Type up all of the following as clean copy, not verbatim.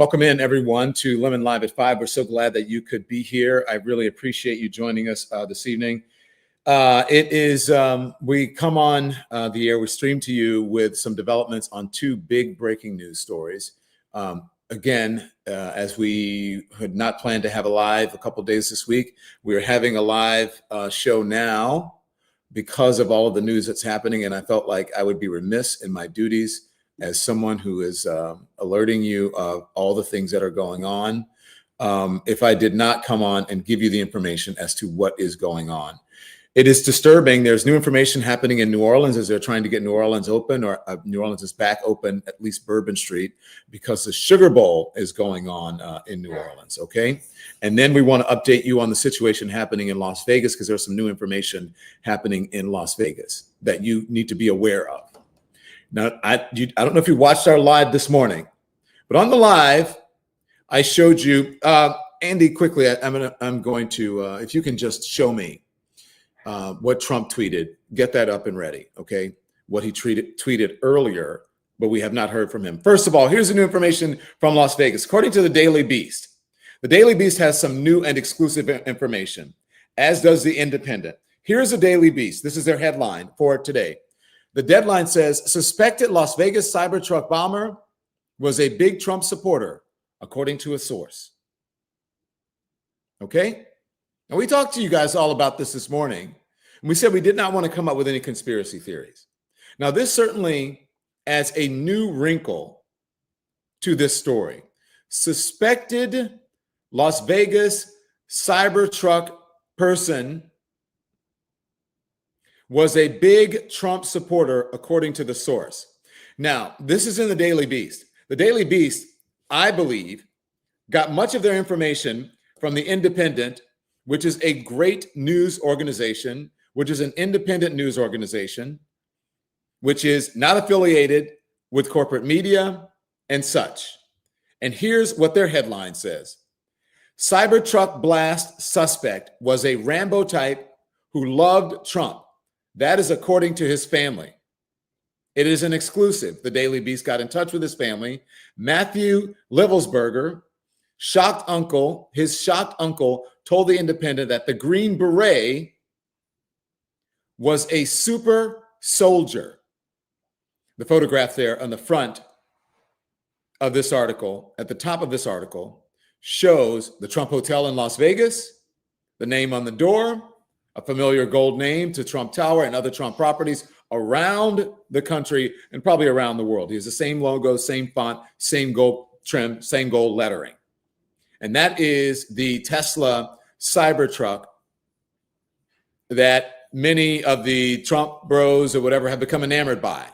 Welcome in, everyone, to Lemon Live at 5. We're so glad that you could be here. I really appreciate you joining us this evening. We come on the air, we stream to you with some developments on two big breaking news stories. As we had not planned to have a live a couple days this week, we're having a live show now because of all of the news that's happening. And I felt like I would be remiss in my duties as someone who is alerting you of all the things that are going on, if I did not come on and give you the information as to what is going on. It is disturbing. There's new information happening in New Orleans as they're trying to get New Orleans open, or New Orleans is back open, at least Bourbon Street, because the Sugar Bowl is going on in New Orleans, okay? And then we want to update you on the situation happening in Las Vegas, because there's some new information happening in Las Vegas that you need to be aware of. Now, I don't know if you watched our live this morning, but on the live, I showed you, Andy, quickly, I'm going to, if you can just show me what Trump tweeted, get that up and ready, okay? What he tweeted earlier, but we have not heard from him. First of all, here's the new information from Las Vegas. According to the Daily Beast has some new and exclusive information, as does the Independent. Here's the Daily Beast. This is their headline for today. The deadline says, suspected Las Vegas Cybertruck bomber was a big Trump supporter, according to a source. Okay? And we talked to you guys all about this morning, and we said we did not want to come up with any conspiracy theories. Now, this certainly adds a new wrinkle to this story. Suspected Las Vegas Cybertruck person was a big Trump supporter, according to the source. Now, this is in the Daily Beast. The Daily Beast, I believe, got much of their information from the Independent, which is a great news organization, which is an independent news organization, which is not affiliated with corporate media and such. And here's what their headline says. Cybertruck blast suspect was a Rambo type who loved Trump. That is according to his family. It is an exclusive. The Daily Beast got in touch with his family. Matthew Livelsberger, his shocked uncle told the Independent that the Green Beret was a super soldier. The photograph there on the front of this article, at the top of this article, shows the Trump Hotel in Las Vegas, the name on the door, a familiar gold name to Trump Tower and other Trump properties around the country and probably around the world. He has the same logo, same font, same gold trim, same gold lettering. And that is the Tesla Cybertruck that many of the Trump bros or whatever have become enamored by.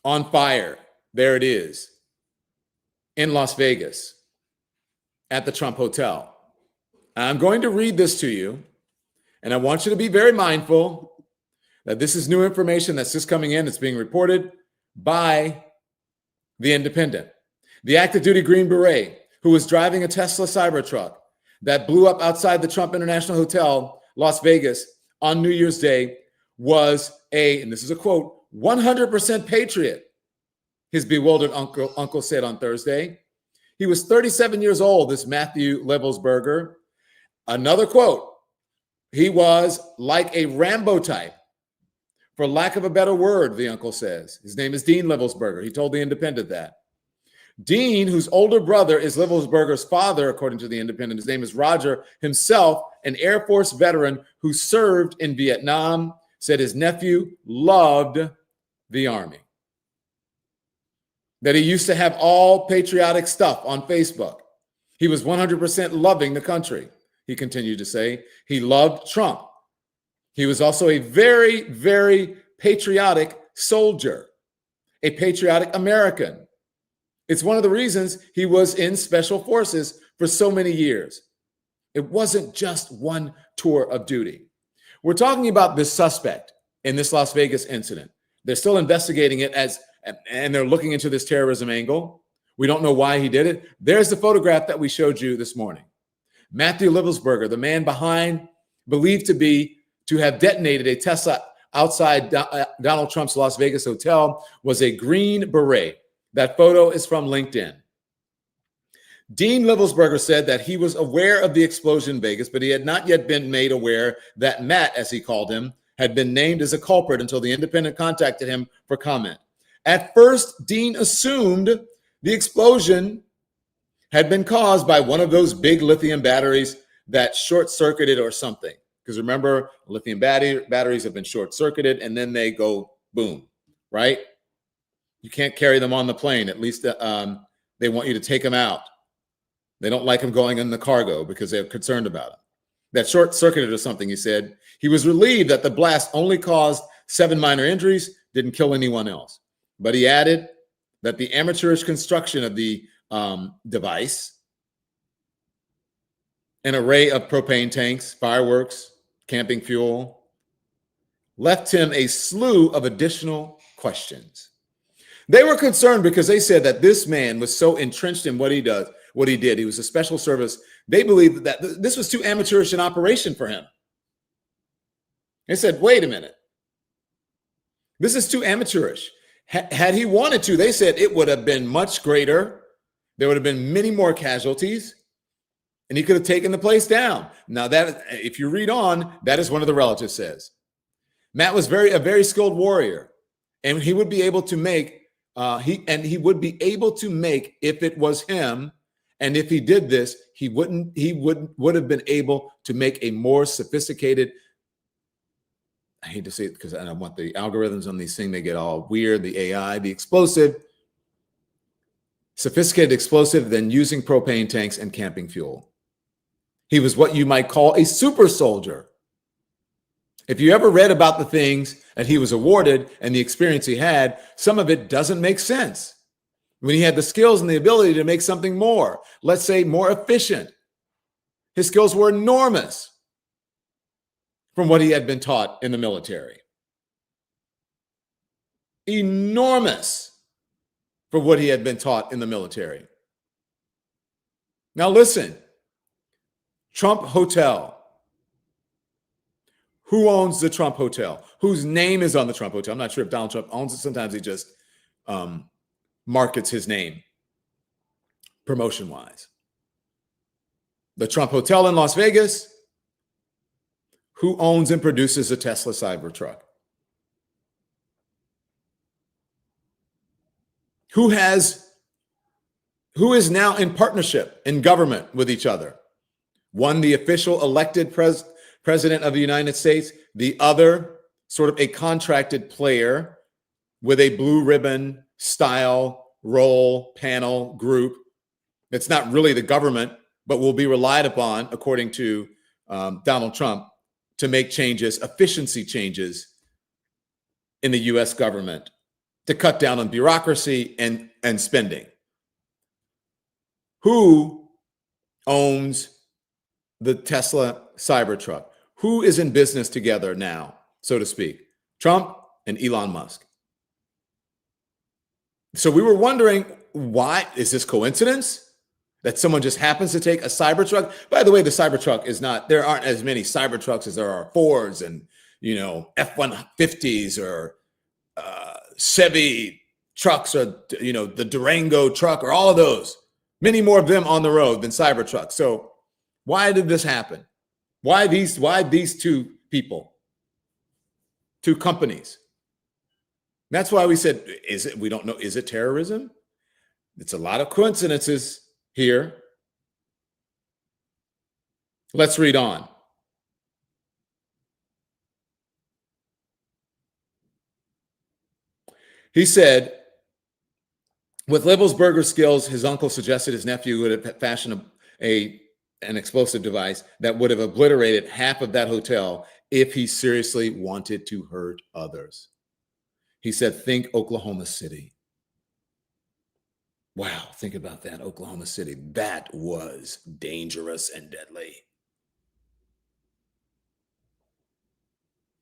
On fire, there it is, in Las Vegas at the Trump Hotel. I'm going to read this to you, and I want you to be very mindful that this is new information that's just coming in. It's being reported by the Independent. The active duty Green Beret, who was driving a Tesla Cybertruck that blew up outside the Trump International Hotel, Las Vegas, on New Year's Day, was and this is a quote, 100% patriot, his bewildered uncle said on Thursday. He was 37 years old, this Matthew Livelsberger. Another quote, he was like a Rambo type, for lack of a better word, the uncle says. His name is Dean Livelsberger. He told the Independent that. Dean, whose older brother is Livelsberger's father, according to the Independent, his name is Roger, himself an Air Force veteran who served in Vietnam, said his nephew loved the Army. That he used to have all patriotic stuff on Facebook. He was 100% loving the country. He continued to say he loved Trump. He was also a very, very patriotic soldier, a patriotic American. It's one of the reasons he was in special forces for so many years. It wasn't just one tour of duty. We're talking about this suspect in this Las Vegas incident. They're still investigating it and they're looking into this terrorism angle. We don't know why he did it. There's the photograph that we showed you this morning. Matthew Livelsberger, the man behind, believed to have detonated a Tesla outside Donald Trump's Las Vegas hotel, was a Green Beret. That photo is from LinkedIn. Dean Livelsberger said that he was aware of the explosion in Vegas, but he had not yet been made aware that Matt, as he called him, had been named as a culprit until the Independent contacted him for comment. At first, Dean assumed the explosion had been caused by one of those big lithium batteries that short-circuited or something. Because remember, lithium batteries have been short-circuited and then they go boom, right? You can't carry them on the plane. At least they want you to take them out. They don't like them going in the cargo because they're concerned about it. That short-circuited or something, he said. He was relieved that the blast only caused 7 minor injuries, didn't kill anyone else. But he added that the amateurish construction of the device, an array of propane tanks, fireworks, camping fuel, left him a slew of additional questions. They were concerned because they said that this man was so entrenched in what he did. He was a special service. They believed that this was too amateurish an operation for him. They said, wait a minute. This is too amateurish. Had he wanted to, they said it would have been much greater. There would have been many more casualties, and he could have taken the place down. Now, that, if you read on, that is one of the relatives says. Matt was a very skilled warrior, and he would be able to make if it was him, and if he did this, he would have been able to make a more sophisticated. I hate to say it because I don't want the algorithms on these things, they get all weird, the AI, the sophisticated explosive than using propane tanks and camping fuel. He was what you might call a super soldier. If you ever read about the things that he was awarded and the experience he had, some of it doesn't make sense. When he had the skills and the ability to make something more, let's say more efficient, his skills were enormous from what he had been taught in the military. Enormous for what he had been taught in the military. Now listen, Trump Hotel. Who owns the Trump Hotel? Whose name is on the Trump Hotel? I'm not sure if Donald Trump owns it. Sometimes he just markets his name promotion-wise. The Trump Hotel in Las Vegas. Who owns and produces a Tesla Cybertruck? Who is now in partnership in government with each other? One, the official elected president of the United States, the other sort of a contracted player with a blue ribbon style role panel group. It's not really the government, but will be relied upon, according to Donald Trump, to make changes, efficiency changes in the US government to cut down on bureaucracy and spending. Who owns the Tesla Cybertruck? Who is in business together now, so to speak? Trump and Elon Musk. So we were wondering, why is this coincidence that someone just happens to take a Cybertruck? By the way, the Cybertruck is not, there aren't as many Cybertrucks as there are Fords and, F-150s or Chevy trucks or, the Durango truck or all of those. Many more of them on the road than Cybertrucks. So why did this happen? Why these two people, two companies? That's why we said, we don't know, is it terrorism? It's a lot of coincidences here. Let's read on. He said, with Livelsberger's skills, his uncle suggested his nephew would have fashioned an explosive device that would have obliterated half of that hotel if he seriously wanted to hurt others. He said, think Oklahoma City. Wow, think about that, Oklahoma City. That was dangerous and deadly.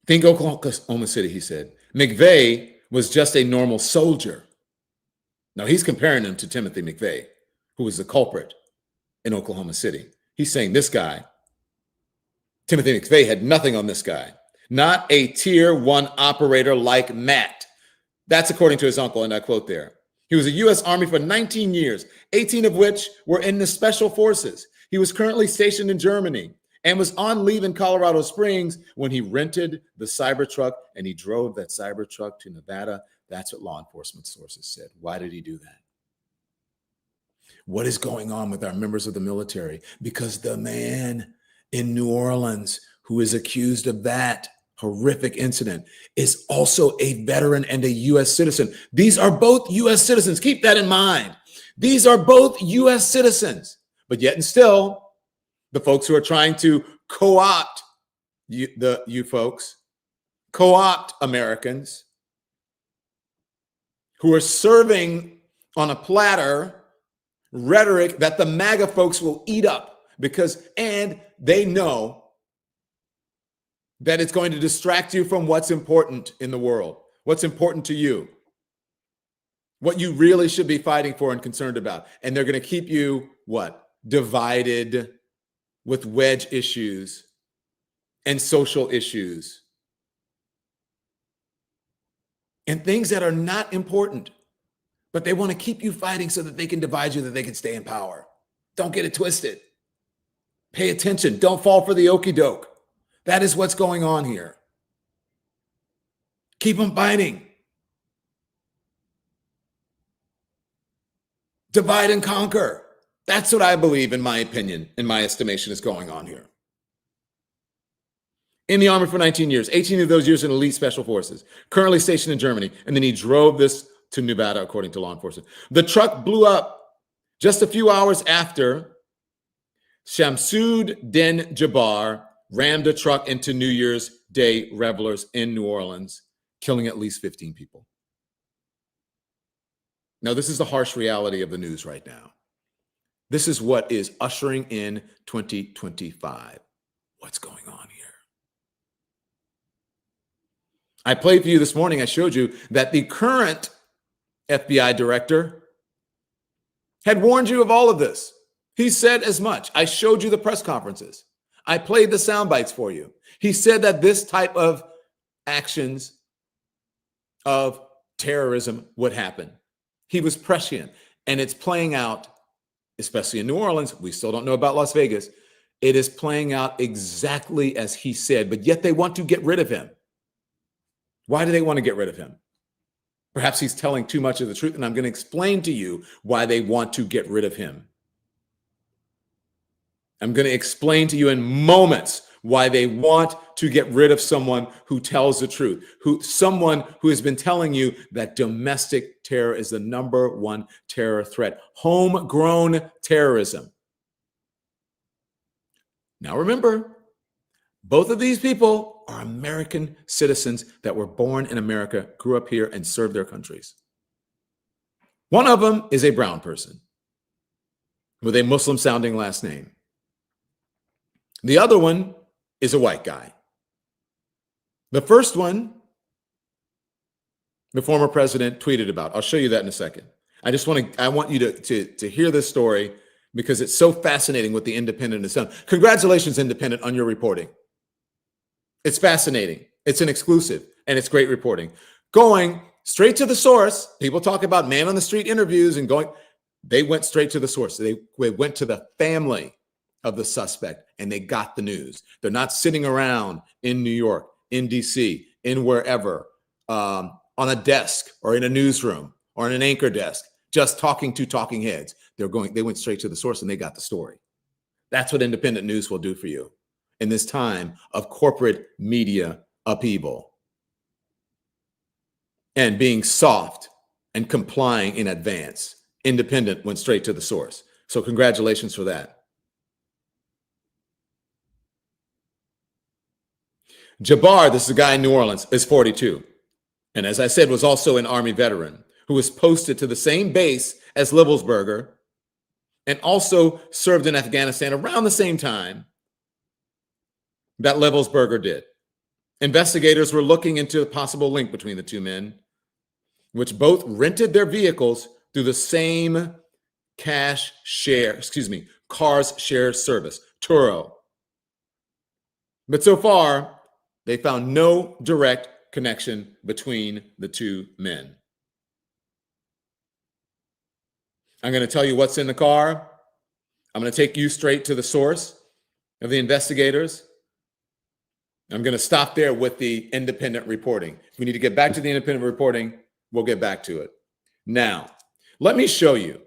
Think Oklahoma City, he said. McVeigh was just a normal soldier. Now he's comparing him to Timothy McVeigh, who was the culprit in Oklahoma City. He's saying this guy, Timothy McVeigh, had nothing on this guy. Not a tier 1 operator like Matt. That's according to his uncle, and I quote there. He was a U.S. Army for 19 years, 18 of which were in the Special Forces. He was currently stationed in Germany and was on leave in Colorado Springs when he rented the Cybertruck and he drove that Cybertruck to Nevada. That's what law enforcement sources said. Why did he do that? What is going on with our members of the military? Because the man in New Orleans who is accused of that horrific incident is also a veteran and a U.S. citizen. These are both U.S. citizens. Keep that in mind. These are both U.S. citizens. But yet and still, the folks who are trying to co-opt you folks, co-opt Americans, who are serving on a platter rhetoric that the MAGA folks will eat up and they know that it's going to distract you from what's important in the world, what's important to you, what you really should be fighting for and concerned about. And they're going to keep you, what? Divided with wedge issues and social issues and things that are not important, but they want to keep you fighting so that they can divide you, that they can stay in power. Don't get it twisted. Pay attention. Don't fall for the okie doke. That is what's going on here. Keep them fighting. Divide and conquer. That's what I believe, in my opinion, in my estimation, is going on here. In the Army for 19 years, 18 of those years in elite special forces, currently stationed in Germany, and then he drove this to Nevada, according to law enforcement. The truck blew up just a few hours after Shamsud Din Jabbar rammed a truck into New Year's Day revelers in New Orleans, killing at least 15 people. Now, this is the harsh reality of the news right now. This is what is ushering in 2025. What's going on here? I played for you this morning. I showed you that the current FBI director had warned you of all of this. He said as much. I showed you the press conferences. I played the sound bites for you. He said that this type of actions of terrorism would happen. He was prescient, and it's playing out, especially in New Orleans. We still don't know about Las Vegas. It is playing out exactly as he said, but yet they want to get rid of him. Why do they want to get rid of him? Perhaps he's telling too much of the truth, and I'm going to explain to you why they want to get rid of him. I'm going to explain to you in moments why they want to get rid of someone who tells the truth, someone who has been telling you that domestic terror is the number one terror threat, homegrown terrorism. Now remember, both of these people are American citizens that were born in America, grew up here, and served their countries. One of them is a brown person with a Muslim-sounding last name. The other one is a white guy. The first one, the former president tweeted about. I'll show you that in a second. I want you to hear this story because it's so fascinating what the Independent has done. Congratulations, Independent, on your reporting. It's fascinating. It's an exclusive, and it's great reporting. Going straight to the source. People talk about man on the street interviews and they went straight to the source. They went to the family of the suspect, and they got the news. They're not sitting around in New York, in DC, in wherever, on a desk or in a newsroom or in an anchor desk, just talking to talking heads. They went straight to the source and they got the story. That's what independent news will do for you in this time of corporate media upheaval and being soft and complying in advance. Independent went straight to the source. So congratulations for that. Jabbar, this is a guy in New Orleans, is 42. And as I said, was also an Army veteran who was posted to the same base as Livelsberger and also served in Afghanistan around the same time that Livelsberger did. Investigators were looking into a possible link between the two men, which both rented their vehicles through the same cars share service, Turo. But so far, they found no direct connection between the two men. I'm going to tell you what's in the car. I'm going to take you straight to the source of the investigators. I'm going to stop there with the independent reporting. If we need to get back to the independent reporting, we'll get back to it. Now, let me show you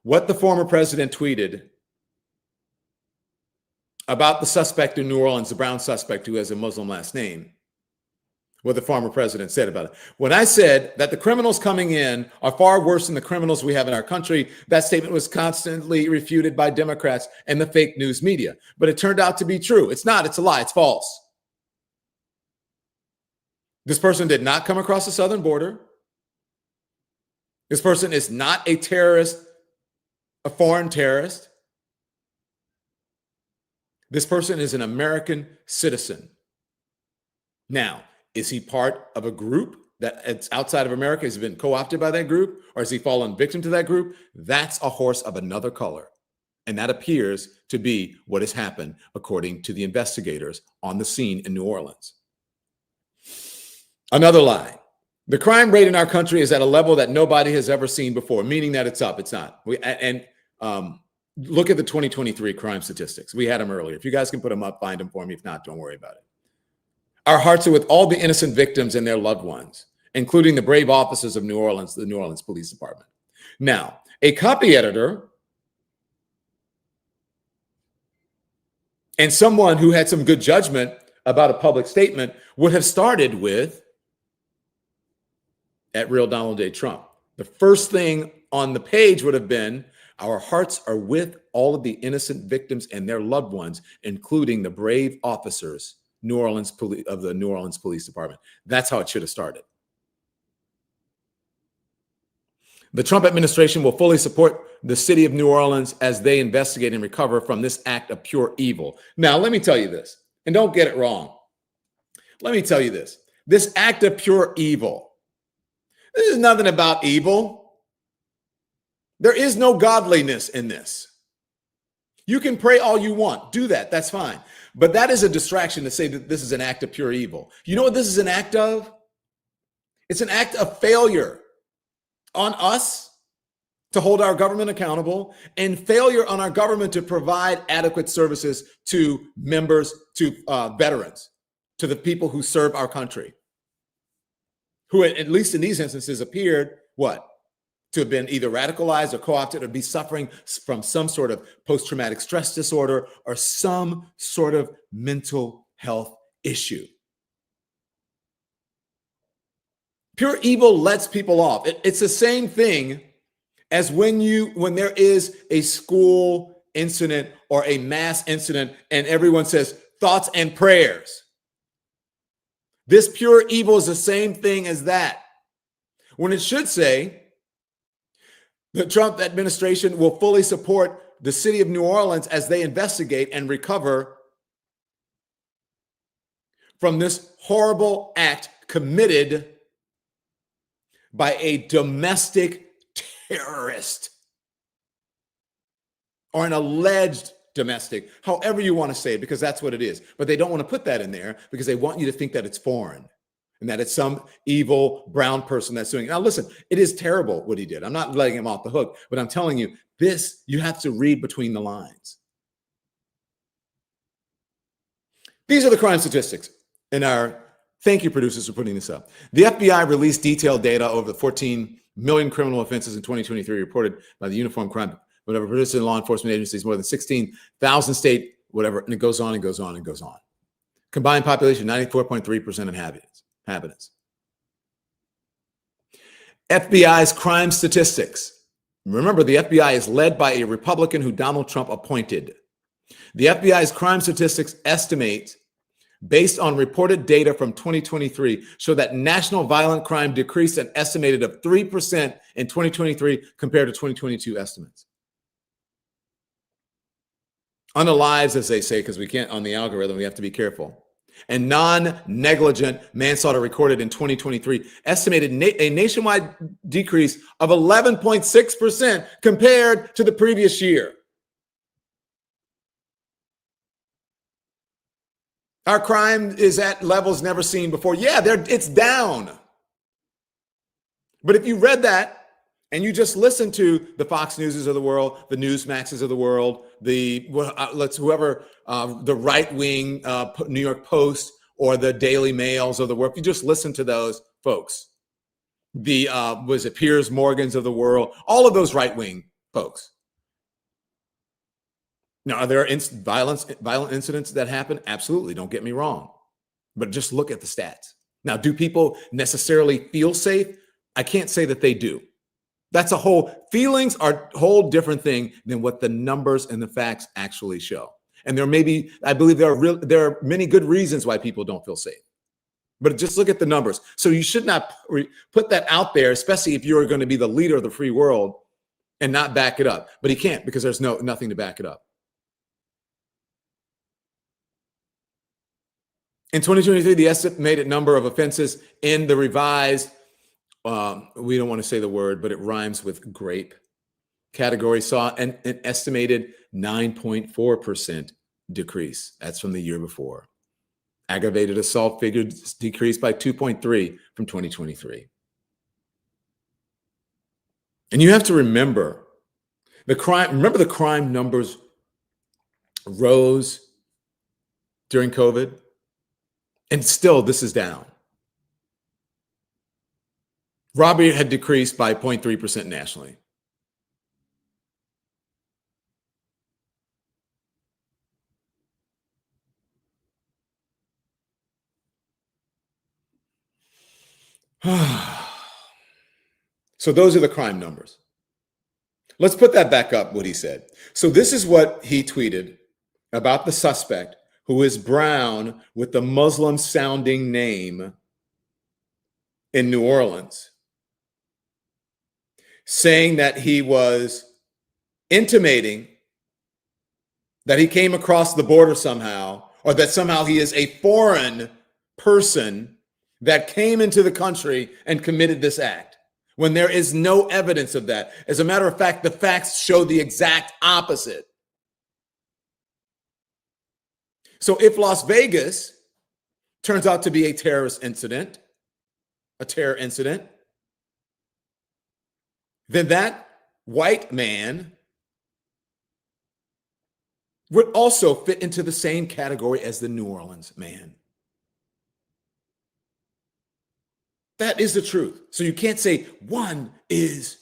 what the former president tweeted about the suspect in New Orleans, the brown suspect who has a Muslim last name. What the former president said about it. When I said that the criminals coming in are far worse than the criminals we have in our country, that statement was constantly refuted by Democrats and the fake news media. But it turned out to be true. It's not. It's a lie. It's false. This person did not come across the southern border. This person is not a terrorist, a foreign terrorist. This person is an American citizen. Now, is he part of a group that's outside of America? Has he been co-opted by that group? Or has he fallen victim to that group? That's a horse of another color. And that appears to be what has happened, according to the investigators on the scene in New Orleans. Another lie. The crime rate in our country is at a level that nobody has ever seen before, meaning that it's up. It's not. Look at the 2023 crime statistics. We had them earlier. If you guys can put them up, find them for me. If not, don't worry about it. Our hearts are with all the innocent victims and their loved ones, including the brave officers of New Orleans, the New Orleans Police Department. Now, a copy editor and someone who had some good judgment about a public statement would have started with, at real Donald J. Trump. The first thing on the page would have been, our hearts are with all of the innocent victims and their loved ones, including the brave officers of the New Orleans Police Department. That's how it should have started. The Trump administration will fully support the city of New Orleans as they investigate and recover from this act of pure evil. Now, let me tell you this, and don't get it wrong. Let me tell you this. This act of pure evil, this is nothing about evil. There is no godliness in this. You can pray all you want. Do that. That's fine. But that is a distraction to say that this is an act of pure evil. You know what this is an act of? It's an act of failure on us to hold our government accountable and failure on our government to provide adequate services to members, to veterans, to the people who serve our country, who at least in these instances appeared, what? To have been either radicalized or co-opted or be suffering from some sort of post-traumatic stress disorder or some sort of mental health issue. Pure evil lets people off. It's the same thing as when there is a school incident or a mass incident and everyone says thoughts and prayers. This pure evil is the same thing as that. When it should say, the Trump administration will fully support the city of New Orleans as they investigate and recover from this horrible act committed by a domestic terrorist or an alleged domestic, however you want to say it, because that's what it is. But they don't want to put that in there because they want you to think that it's foreign and that it's some evil brown person that's doing it. Now, listen, it is terrible what he did. I'm not letting him off the hook, but I'm telling you, this, you have to read between the lines. These are the crime statistics in our, thank you, producers, for putting this up. The FBI released detailed data over the 14 million criminal offenses in 2023 reported by the Uniform Crime, whatever, produced in law enforcement agencies, more than 16,000 state, whatever, and it goes on and goes on and goes on. Combined population, 94.3% inhabitants. FBI's crime statistics. Remember, the FBI is led by a Republican who Donald Trump appointed. The FBI's crime statistics estimate, based on reported data from 2023, show that national violent crime decreased an estimated of 3% in 2023 compared to 2022 estimates. On the lives, as they say, because we can't, on the algorithm, we have to be careful. And non-negligent manslaughter recorded in 2023 estimated a nationwide decrease of 11.6% compared to the previous year. Our crime is at levels never seen before. Yeah, it's down. But if you read that And you just listen to the Fox Newses of the world, the Newsmaxes of the world, the right wing New York Post or the Daily Mails of the world. If you just listen to those folks, the was it Piers Morgans of the world, all of those right wing folks. Now, are there violent incidents that happen? Absolutely. Don't get me wrong, but just look at the stats. Now, do people necessarily feel safe? I can't say that they do. That's feelings are a whole different thing than what the numbers and the facts actually show. And I believe there are many good reasons why people don't feel safe. But just look at the numbers. So you should not put that out there, especially if you're going to be the leader of the free world and not back it up. But he can't because there's nothing to back it up. In 2023, the estimated number of offenses in the revised we don't want to say the word, but it rhymes with grape category saw an estimated 9.4% decrease. That's from the year before. Aggravated assault figures decreased by 2.3 from 2023. And you have to remember the crime numbers rose during COVID, and still this is down. Robbery had decreased by 0.3% nationally. So those are the crime numbers. Let's put that back up, what he said. So this is what he tweeted about the suspect who is brown with the Muslim-sounding name in New Orleans, saying that he was intimating that he came across the border somehow, or that somehow he is a foreign person that came into the country and committed this act, when there is no evidence of that. As a matter of fact, the facts show the exact opposite. So if Las Vegas turns out to be a terror incident, then that white man would also fit into the same category as the New Orleans man. That is the truth. So you can't say one is,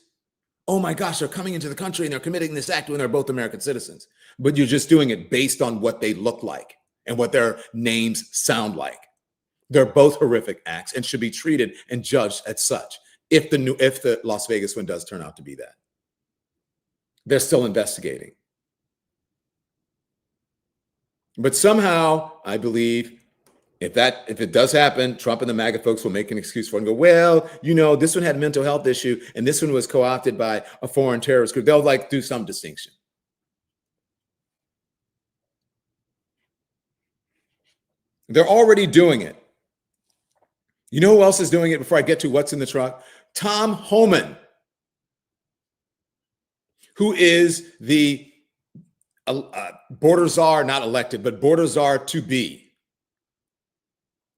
oh my gosh, they're coming into the country and they're committing this act when they're both American citizens. But you're just doing it based on what they look like and what their names sound like. They're both horrific acts and should be treated and judged as such. If the Las Vegas one does turn out to be that, they're still investigating. But somehow, I believe, if it does happen, Trump and the MAGA folks will make an excuse for it and go, well, this one had a mental health issue and this one was co-opted by a foreign terrorist group. They'll do some distinction. They're already doing it. You know who else is doing it before I get to what's in the truck? Tom Homan, who is the border czar, not elected, but border czar to be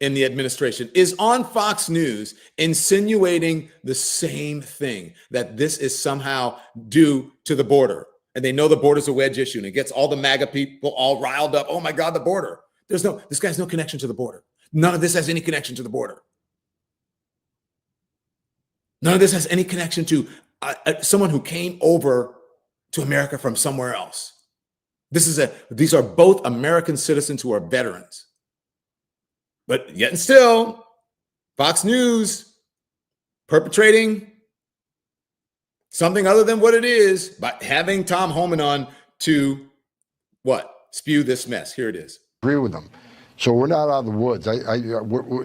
in the administration, is on Fox News insinuating the same thing, that this is somehow due to the border. And they know the border's a wedge issue, and it gets all the MAGA people all riled up. Oh my God, the border. This guy has no connection to the border. None of this has any connection to the border. None of this has any connection to someone who came over to America from somewhere else. These are both American citizens who are veterans. But yet and still, Fox News perpetrating something other than what it is by having Tom Homan on to spew this mess. Here it is. Agree with them. So we're not out of the woods.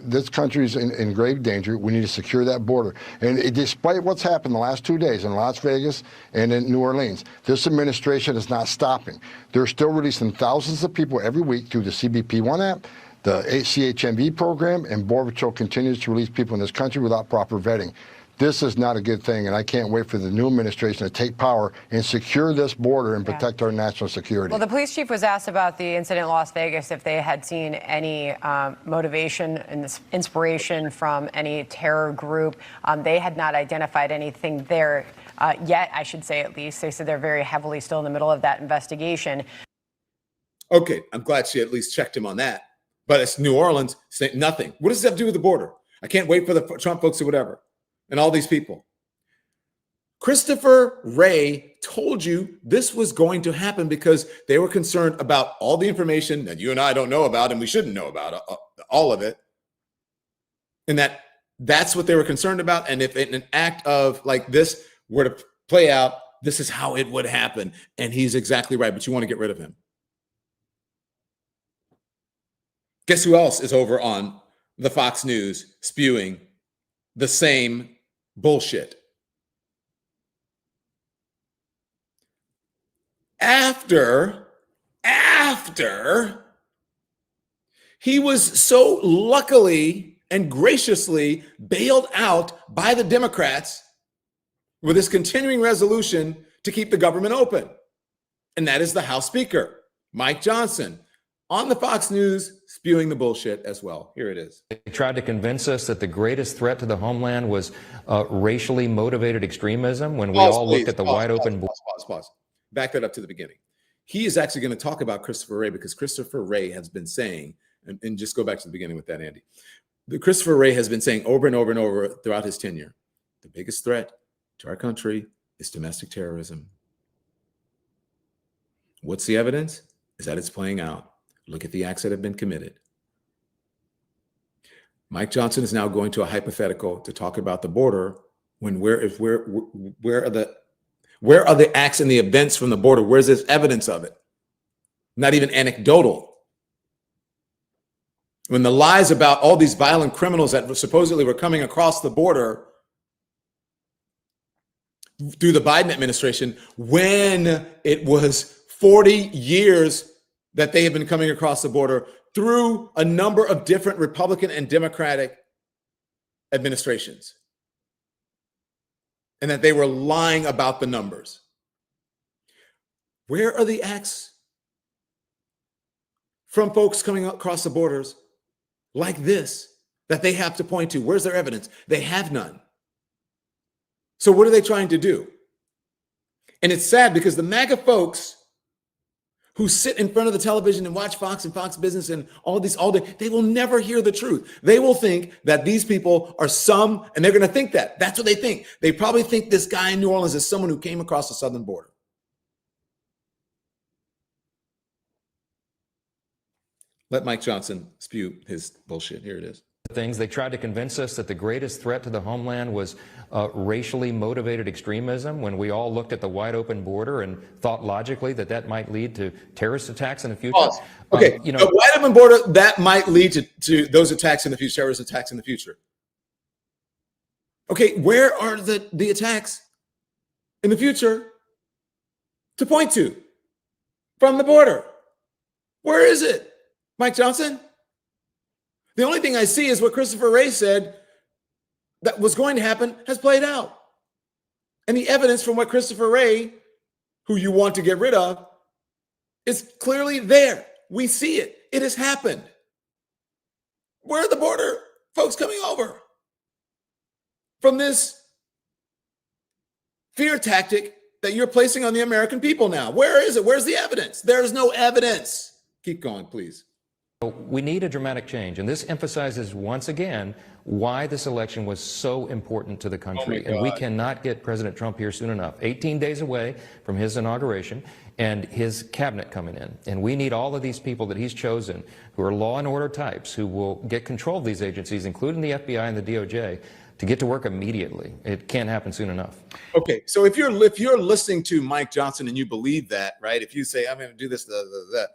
This country is in grave danger. We need to secure that border. And despite what's happened the last 2 days in Las Vegas and in New Orleans, this administration is not stopping. They're still releasing thousands of people every week through the CBP-1 app, the CHMV program, and Border Patrol continues to release people in this country without proper vetting. This is not a good thing, and I can't wait for the new administration to take power and secure this border and protect our national security. Well, the police chief was asked about the incident in Las Vegas, if they had seen any motivation and inspiration from any terror group. They had not identified anything there. yet, I should say, at least. They said they're very heavily still in the middle of that investigation. Okay, I'm glad she at least checked him on that. But it's New Orleans saying nothing. What does that have to do with the border? I can't wait for the Trump folks or whatever, and all these people. Christopher Wray told you this was going to happen because they were concerned about all the information that you and I don't know about, and we shouldn't know about all of it. And that's what they were concerned about. And if an act of like this were to play out, this is how it would happen. And he's exactly right, but you want to get rid of him. Guess who else is over on the Fox News spewing the same bullshit? After he was so luckily and graciously bailed out by the Democrats with this continuing resolution to keep the government open. And that is the House Speaker, Mike Johnson, on the Fox News spewing the bullshit as well. Here it is. They tried to convince us that the greatest threat to the homeland was racially motivated extremism when we all looked at the wide open border. Pause. Back that up to the beginning. He is actually going to talk about Christopher Wray because Christopher Wray has been saying, and just go back to the beginning with that, Andy. Christopher Wray has been saying over and over and over throughout his tenure, the biggest threat to our country is domestic terrorism. What's the evidence? Is that it's playing out. Look at the acts that have been committed. Mike Johnson is now going to a hypothetical to talk about the border when where are the acts and the events from the border? Where's this evidence of it? Not even anecdotal. When the lies about all these violent criminals that supposedly were coming across the border through the Biden administration, when it was 40 years that they have been coming across the border through a number of different Republican and Democratic administrations, and that they were lying about the numbers. Where are the acts from folks coming across the borders like this that they have to point to? Where's their evidence? They have none. So what are they trying to do? And it's sad because the MAGA folks who sit in front of the television and watch Fox and Fox Business and all these all day, they will never hear the truth. They will think that these people are and they're going to think that. That's what they think. They probably think this guy in New Orleans is someone who came across the southern border. Let Mike Johnson spew his bullshit. Here it is. Things they tried to convince us that the greatest threat to the homeland was racially motivated extremism when we all looked at the wide open border and thought logically that that might lead to terrorist attacks in the future. Pause. Okay, the wide open border, that might lead to those attacks in the future, terrorist attacks in the future. Okay, where are the attacks in the future to point to from the border? Where is it, Mike Johnson? The only thing I see is what Christopher Wray said that was going to happen has played out. And the evidence from what Christopher Wray, who you want to get rid of, is clearly there. We see it. It has happened. Where are the border folks coming over from this fear tactic that you're placing on the American people now? Where is it? Where's the evidence? There is no evidence. Keep going, please. We need a dramatic change, and this emphasizes once again why this election was so important to the country. And we cannot get President Trump here soon enough. 18 days away from his inauguration and his cabinet coming in. And we need all of these people that he's chosen who are law and order types who will get control of these agencies, including the FBI and the DOJ, to get to work immediately. It can't happen soon enough. Okay, so if you're listening to Mike Johnson and you believe that, right? If you say, I'm going to do this, that.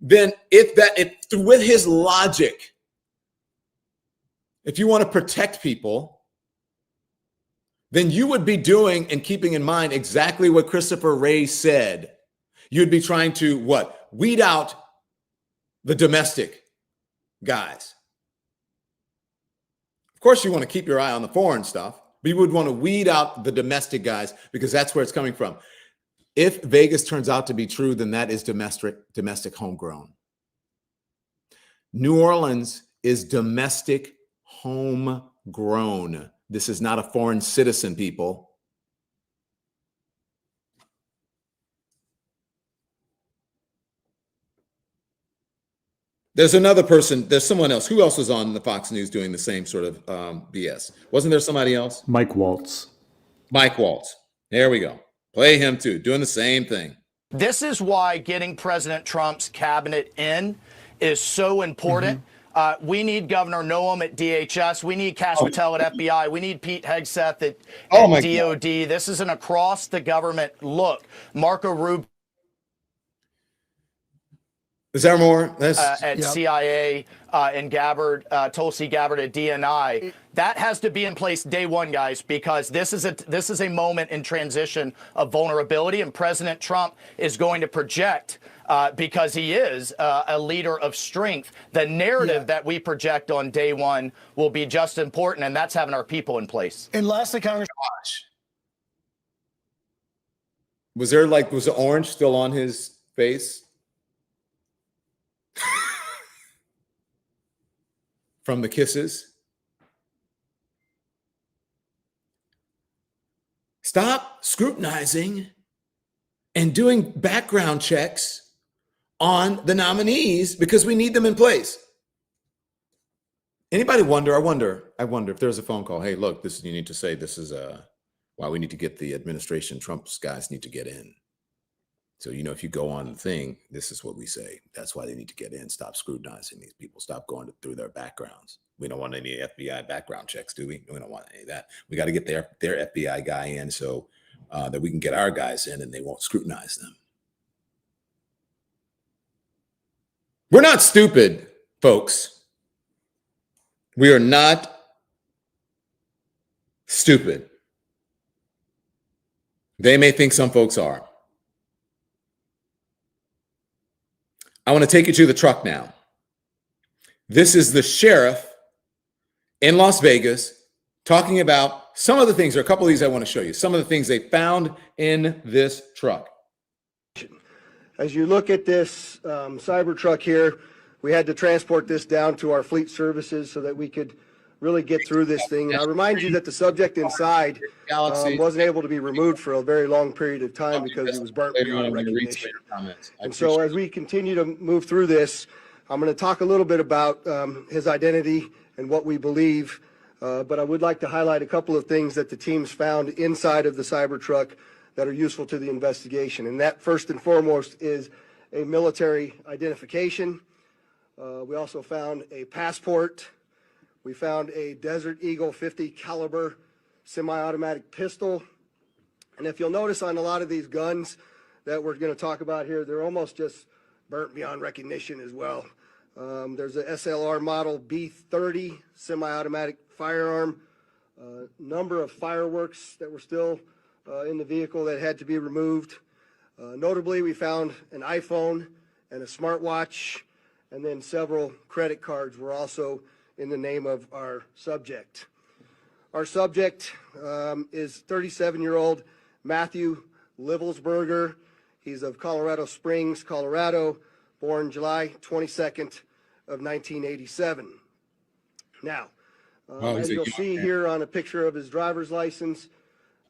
Then with his logic, if you want to protect people, then you would be doing and keeping in mind exactly what Christopher Wray said. You'd be trying to what? Weed out the domestic guys. Of course, you want to keep your eye on the foreign stuff, but you would want to weed out the domestic guys because that's where it's coming from. If Vegas turns out to be true, then that is domestic homegrown. New Orleans is domestic homegrown. This is not a foreign citizen, people. There's another person. There's someone else. Who else was on the Fox News doing the same sort of BS? Wasn't there somebody else? Mike Waltz. Mike Waltz. There we go. Play him too, doing the same thing. This is why getting President Trump's cabinet in is so important. We need Governor Noam at DHS. We need Cash Patel at FBI. We need Pete Hegseth at DOD. This is an across the government look. Marco Rubio Is there more? at CIA and Gabbard, Tulsi Gabbard at DNI. That has to be in place day one, guys, because this is a moment in transition of vulnerability, and President Trump is going to project, because he is a leader of strength, the narrative that we project on day one will be just important, and that's having our people in place. And lastly, Congress. Was the orange still on his face? From the kisses? Stop scrutinizing and doing background checks on the nominees because we need them in place. Anybody wonder? I wonder if there's a phone call. Hey, look, you need to say this is why we need to get the administration. Trump's guys need to get in. So, if you go on the thing, this is what we say. That's why they need to get in. Stop scrutinizing these people. Stop going through their backgrounds. We don't want any FBI background checks, do we? We don't want any of that. We got to get their FBI guy in so that we can get our guys in and they won't scrutinize them. We're not stupid, folks. We are not stupid. They may think some folks are. I want to take you to the truck now. This is the sheriff in Las Vegas talking about some of the things, or a couple of these I want to show you, some of the things they found in this truck. As you look at this cyber truck here, we had to transport this down to our fleet services so that we could really get through this thing. And I remind you that the subject inside wasn't able to be removed for a very long period of time because it was burnt beyond recognition. And so as we continue to move through this, I'm going to talk a little bit about his identity and what we believe, but I would like to highlight a couple of things that the teams found inside of the cyber truck that are useful to the investigation. And that, first and foremost, is a military identification. We also found a passport. We found a Desert Eagle 50 caliber semi-automatic pistol. And if you'll notice on a lot of these guns that we're going to talk about here, they're almost just burnt beyond recognition as well. There's a SLR model B30 semi-automatic firearm, number of fireworks that were still in the vehicle that had to be removed. Notably, we found an iPhone and a smartwatch, and then several credit cards were also in the name of our subject. Our subject is 37-year-old Matthew Livelsberger. He's of Colorado Springs, Colorado, born July 22nd of 1987. Now, as you'll see here on a picture of his driver's license,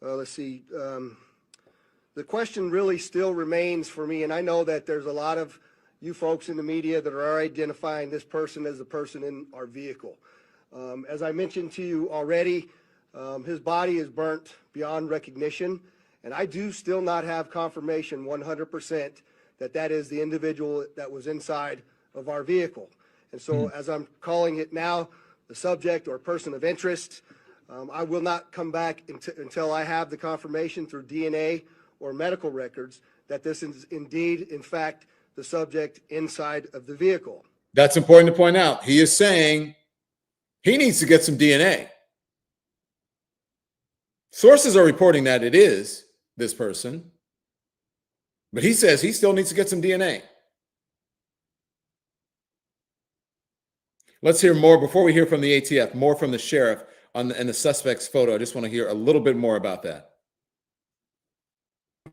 let's see, the question really still remains for me, and I know that there's a lot of you folks in the media that are identifying this person as the person in our vehicle. As I mentioned to you already, his body is burnt beyond recognition, and I do still not have confirmation 100% that that is the individual that was inside of our vehicle. And so as I'm calling it now, the subject or person of interest, I will not come back until I have the confirmation through DNA or medical records that this is indeed, in fact, the subject inside of the vehicle. That's important to point out. He is saying he needs to get some DNA. Sources are reporting that it is this person, but he says he still needs to get some DNA. Let's hear more before we hear from the ATF, more from the sheriff and the suspect's photo. I just want to hear a little bit more about that.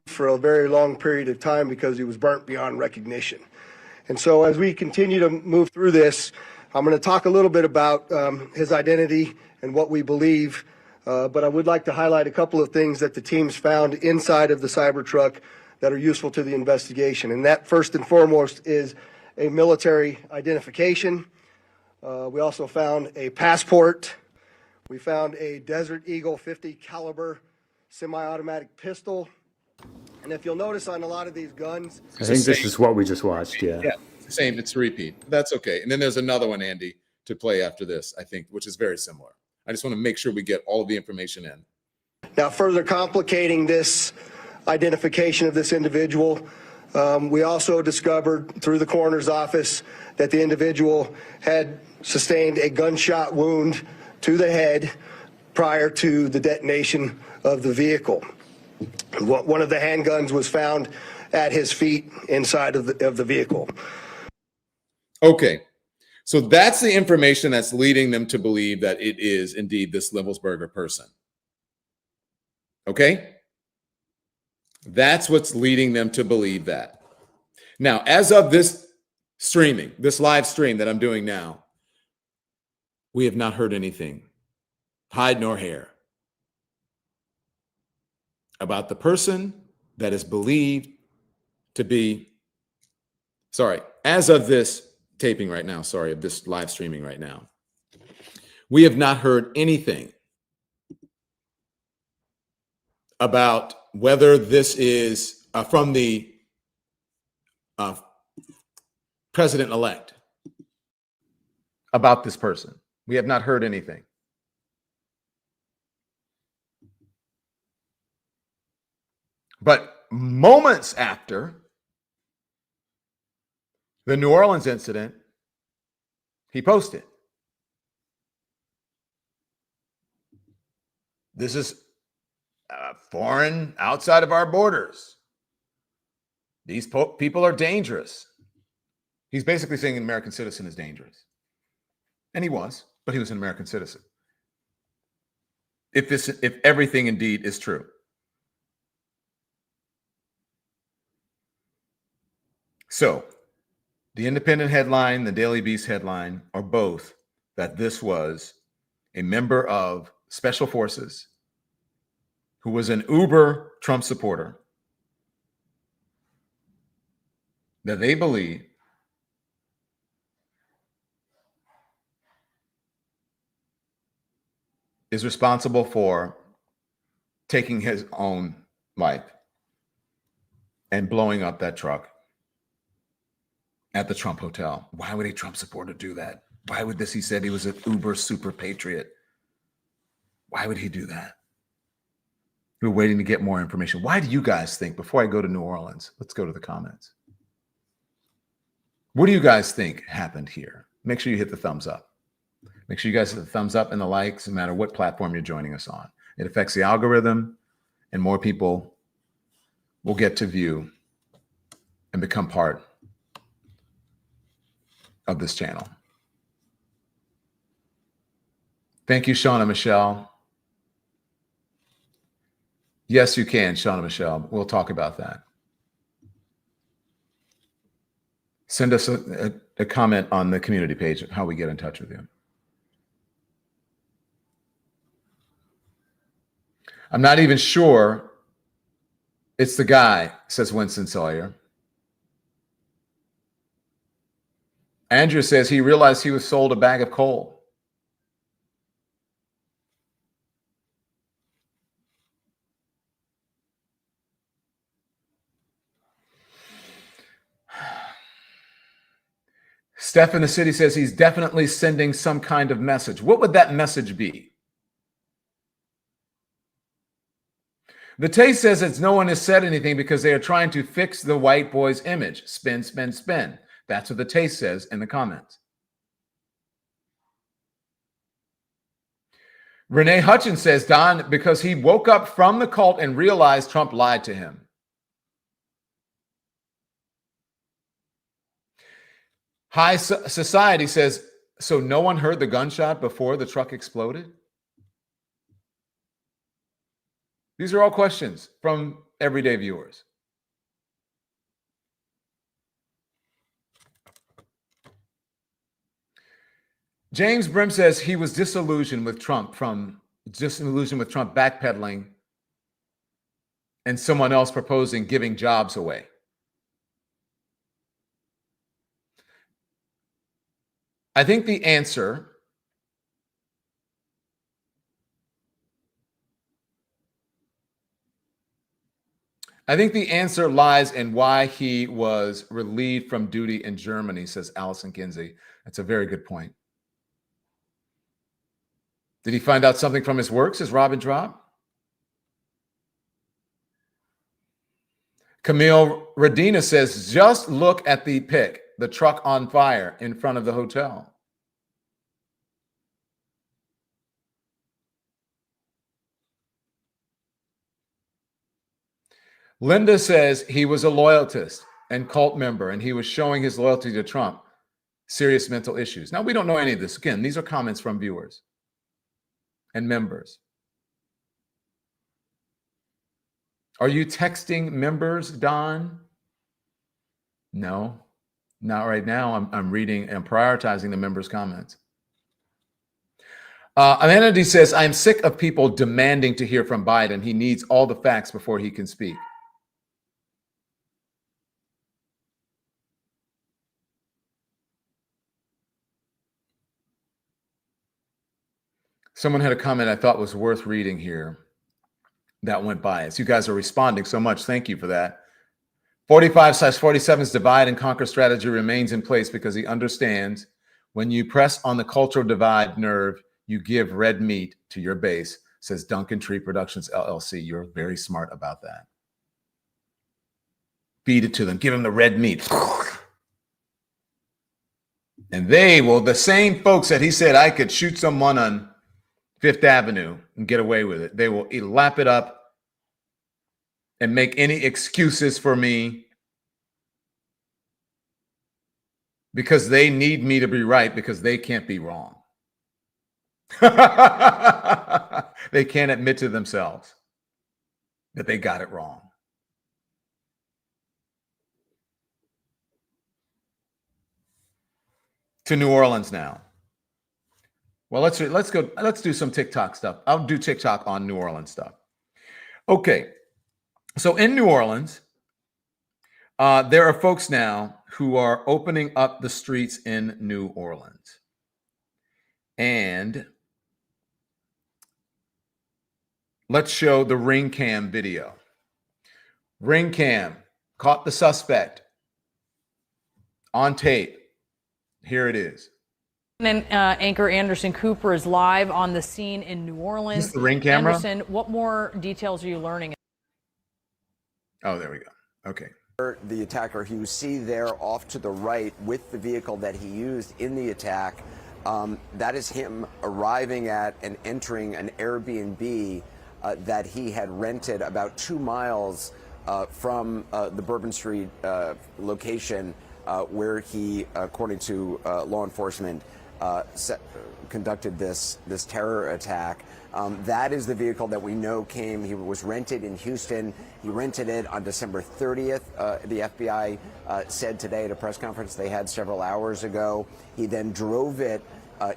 For a very long period of time because he was burnt beyond recognition. And so as we continue to move through this, I'm going to talk a little bit about his identity and what we believe, but I would like to highlight a couple of things that the teams found inside of the cyber truck that are useful to the investigation. And that, first and foremost, is a military identification. We also found a passport. We found a Desert Eagle 50 caliber semi-automatic pistol. And if you'll notice on a lot of these guns, I think this is what we just watched. Yeah. Yeah, same. It's a repeat. That's okay. And then there's another one, Andy, to play after this, I think, which is very similar. I just want to make sure we get all of the information in. now further complicating this identification of this individual, we also discovered through the coroner's office that the individual had sustained a gunshot wound to the head prior to the detonation of the vehicle. One of the handguns was found at his feet inside of the vehicle. Okay. So that's the information that's leading them to believe that it is indeed this Livelsberger person. Okay? That's what's leading them to believe that. Now, as of this streaming, this live stream that I'm doing now, we have not heard anything, hide nor hair, about the person that is believed to be, as of this taping right now, of this live streaming right now, we have not heard anything about whether this is from the president-elect about this person. We have not heard anything. But moments after the New Orleans incident, he posted, "This is foreign, outside of our borders. These people are dangerous." He's basically saying an American citizen is dangerous. And he was, but he was an American citizen. If everything indeed is true. So, the Independent headline, the Daily Beast headline are both that this was a member of Special Forces who was an uber Trump supporter, that they believe is responsible for taking his own life and blowing up that truck at the Trump Hotel. Why would a Trump supporter do that? Why would this? He said he was an uber super patriot. Why would he do that? We're waiting to get more information. Why do you guys think, before I go to New Orleans, let's go to the comments. What do you guys think happened here? Make sure you hit the thumbs up. Make sure you guys hit the thumbs up and the likes, no matter what platform you're joining us on. It affects the algorithm, and more people will get to view and become part of this channel. Thank you, Shauna Michelle. Yes, you can, Shauna Michelle. We'll talk about that. Send us a comment on the community page of how we get in touch with you. I'm not even sure it's the guy, says Winston Sawyer. Andrew says he realized he was sold a bag of coal. Steph in the city says he's definitely sending some kind of message. What would that message be? The Taste says it's no one has said anything because they are trying to fix the white boy's image. Spin, spin, spin. That's what the Taste says in the comments. Renee Hutchins says, Don, because he woke up from the cult and realized Trump lied to him. High Society says, so no one heard the gunshot before the truck exploded? These are all questions from everyday viewers. James Brim says he was disillusioned with Trump backpedaling and someone else proposing giving jobs away. I think the answer lies in why he was relieved from duty in Germany, says Allison Kinsey. That's a very good point. Did he find out something from his work, says Robin Drop? Camille Radina says, just look at the pic, the truck on fire in front of the hotel. Linda says he was a loyalist and cult member, and he was showing his loyalty to Trump. Serious mental issues. Now, we don't know any of this. Again, these are comments from viewers and members. Are you texting members, Don? No, not right now. I'm reading and prioritizing the members' comments. Amenity says, I'm sick of people demanding to hear from Biden. He needs all the facts before he can speak. Someone had a comment I thought was worth reading here that went by us. You guys are responding so much. Thank you for that. 45/47's divide and conquer strategy remains in place because he understands when you press on the cultural divide nerve, you give red meat to your base, says Duncan Tree Productions, LLC. You're very smart about that. Feed it to them. Give them the red meat. And they will, the same folks that he said I could shoot someone on Fifth Avenue and get away with it, they will lap it up and make any excuses for me because they need me to be right because they can't be wrong. They can't admit to themselves that they got it wrong. To New Orleans now. Well, let's do some TikTok stuff. I'll do TikTok on New Orleans stuff. Okay. So in New Orleans, there are folks now who are opening up the streets in New Orleans. And let's show the ring cam video. Ring cam caught the suspect on tape. Here it is. And anchor Anderson Cooper is live on the scene in New Orleans. Is this the ring camera? Anderson, what more details are you learning? Oh, there we go. Okay. The attacker, you see there off to the right with the vehicle that he used in the attack, that is him arriving at and entering an Airbnb that he had rented about 2 miles from the Bourbon Street location where he, according to law enforcement, conducted this terror attack. That is the vehicle that we know came. He was rented in Houston. He rented it on December 30th. The FBI said today at a press conference they had several hours ago. He then drove it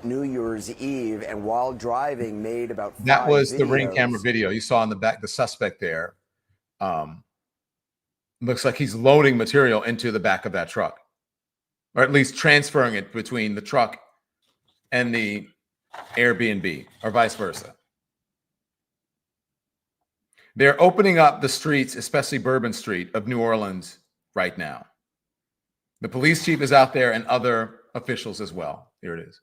New Year's Eve, and while driving, made about 5 That was videos. the ring camera video you saw in the back. The suspect there looks like he's loading material into the back of that truck, or at least transferring it between the truck and the Airbnb, or vice versa. They're opening up the streets, especially Bourbon Street of New Orleans right now. The police chief is out there and other officials as well. Here it is.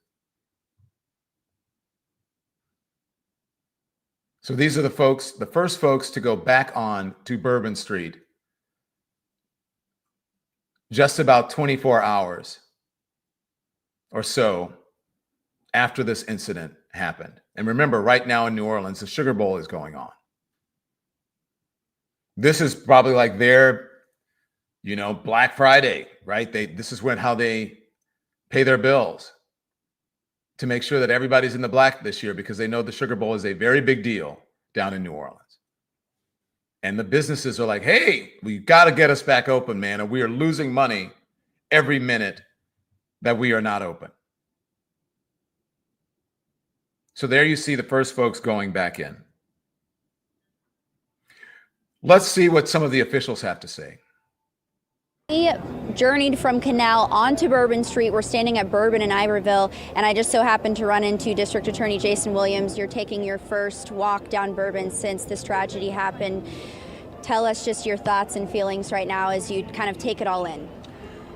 So these are the folks, the first folks to go back on to Bourbon Street just about 24 hours or so after this incident happened. And remember, right now in New Orleans, the Sugar Bowl is going on. This is probably like their, Black Friday, right? This is how they pay their bills to make sure that everybody's in the black this year because they know the Sugar Bowl is a very big deal down in New Orleans. And the businesses are like, hey, we got to get us back open, man. And we are losing money every minute that we are not open. So there you see the first folks going back in. Let's see what some of the officials have to say. We journeyed from Canal onto Bourbon Street. We're standing at Bourbon in Iberville, and I just so happened to run into District Attorney Jason Williams. You're taking your first walk down Bourbon since this tragedy happened. Tell us just your thoughts and feelings right now as you kind of take it all in.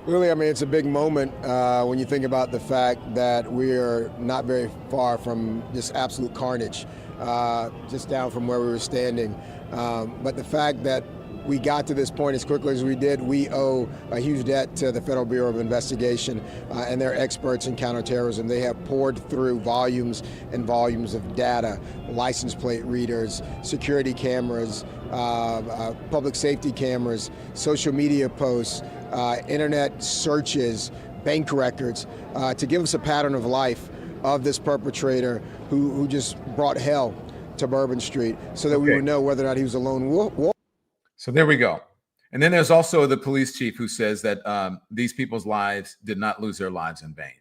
Really, I mean, it's a big moment when you think about the fact that we are not very far from just absolute carnage, just down from where we were standing. But the fact that we got to this point as quickly as we did, we owe a huge debt to the Federal Bureau of Investigation and their experts in counterterrorism. They have poured through volumes and volumes of data, license plate readers, security cameras, public safety cameras, social media posts, internet searches, bank records, to give us a pattern of life of this perpetrator who just brought hell to Bourbon Street so that we would know whether or not he was a lone wolf. So there we go. And then there's also the police chief who says that these people's lives did not lose their lives in vain.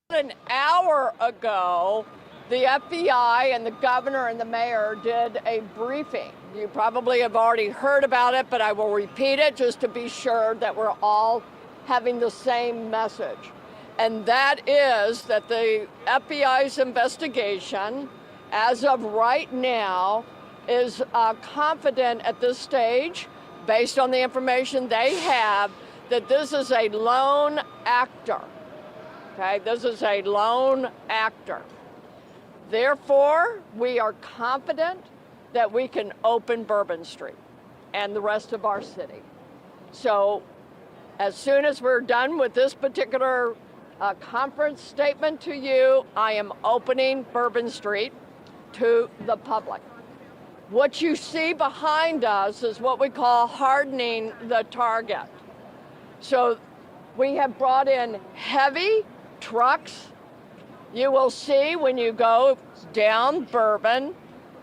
An hour ago, the FBI and the governor and the mayor did a briefing. You probably have already heard about it, but I will repeat it just to be sure that we're all having the same message. And that is that the FBI's investigation, as of right now, is confident at this stage, based on the information they have, that this is a lone actor. Okay, this is a lone actor. Therefore, we are confident that we can open Bourbon Street and the rest of our city. So as soon as we're done with this particular conference statement to you, I am opening Bourbon Street to the public. What you see behind us is what we call hardening the target. So we have brought in heavy trucks. You will see when you go down Bourbon,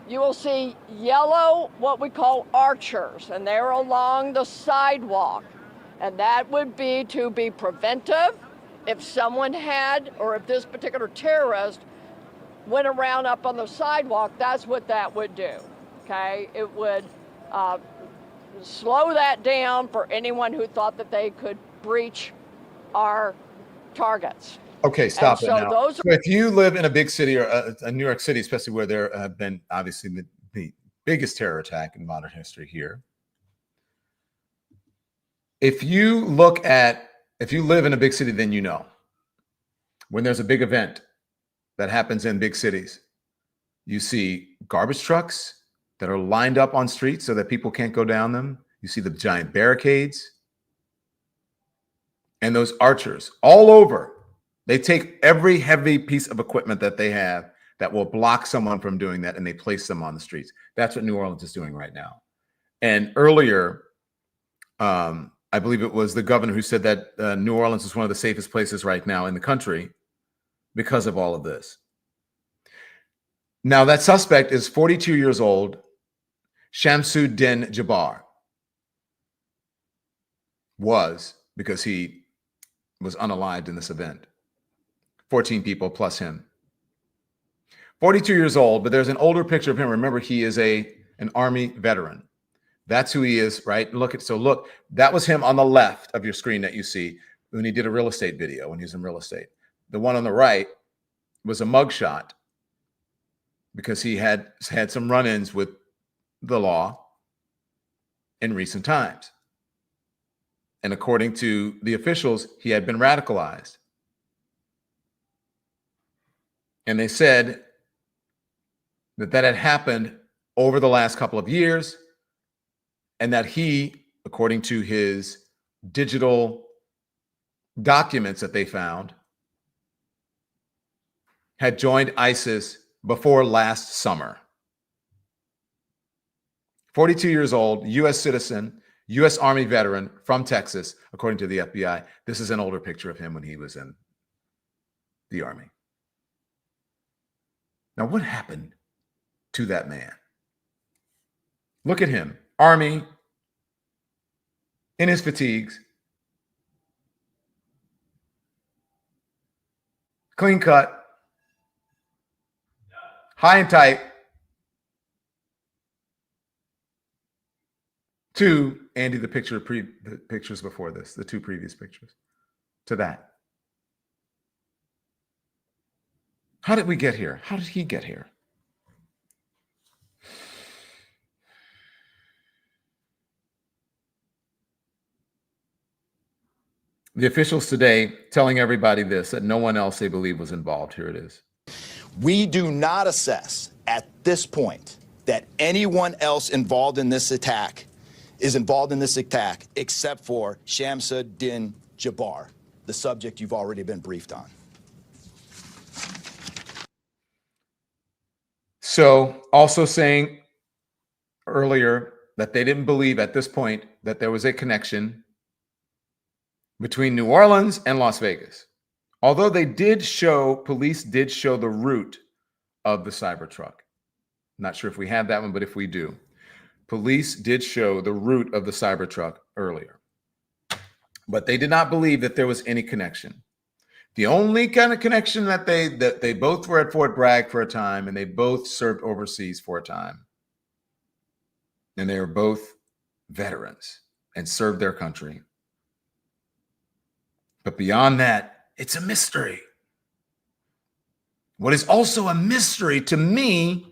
you will see yellow, what we call archers, and they're along the sidewalk. And that would be to be preventive if someone had, or if this particular terrorist went around up on the sidewalk, that's what that would do. Okay, it would slow that down for anyone who thought that they could breach our targets. Okay, stop And it so now. those So if you live in a big city or a New York City, especially where there have been obviously the biggest terror attack in modern history here, if you live in a big city, then you know when there's a big event that happens in big cities, you see garbage trucks that are lined up on streets so that people can't go down them. You see the giant barricades and those archers all over. They take every heavy piece of equipment that they have that will block someone from doing that, and they place them on the streets. That's what New Orleans is doing right now. And earlier, I believe it was the governor who said that New Orleans is one of the safest places right now in the country because of all of this. Now, that suspect is 42 years old, Shamsuddin Jabbar. Was, because he was unalived in this event. 14 people plus him. 42 years old, but there's an older picture of him. Remember, he is an Army veteran. That's who he is, right? Look, that was him on the left of your screen that you see when he did a real estate video, when he was in real estate. The one on the right was a mugshot because he had some run-ins with the law in recent times. And according to the officials, he had been radicalized. And they said that had happened over the last couple of years, and that he, according to his digital documents that they found, had joined ISIS before last summer. 42 years old, U.S. citizen, U.S. Army veteran from Texas, according to the FBI. This is an older picture of him when he was in the Army. Now, what happened to that man? Look at him, Army, in his fatigues, clean cut, high and tight. To Andy, the pictures before this, the two previous pictures, to that. How did we get here? How did he get here? The officials today telling everybody this, that no one else they believe was involved. Here it is. We do not assess at this point that anyone else involved in this attack is involved in this attack except for Shamsuddin Jabbar, the subject you've already been briefed on. So also saying earlier that they didn't believe at this point that there was a connection between New Orleans and Las Vegas. Although police did show the route of the Cybertruck. Not sure if we have that one, but if we do. Police did show the route of the Cybertruck earlier. But they did not believe that there was any connection. The only kind of connection that they both were at Fort Bragg for a time, and they both served overseas for a time. And they were both veterans and served their country. But beyond that, it's a mystery. What is also a mystery to me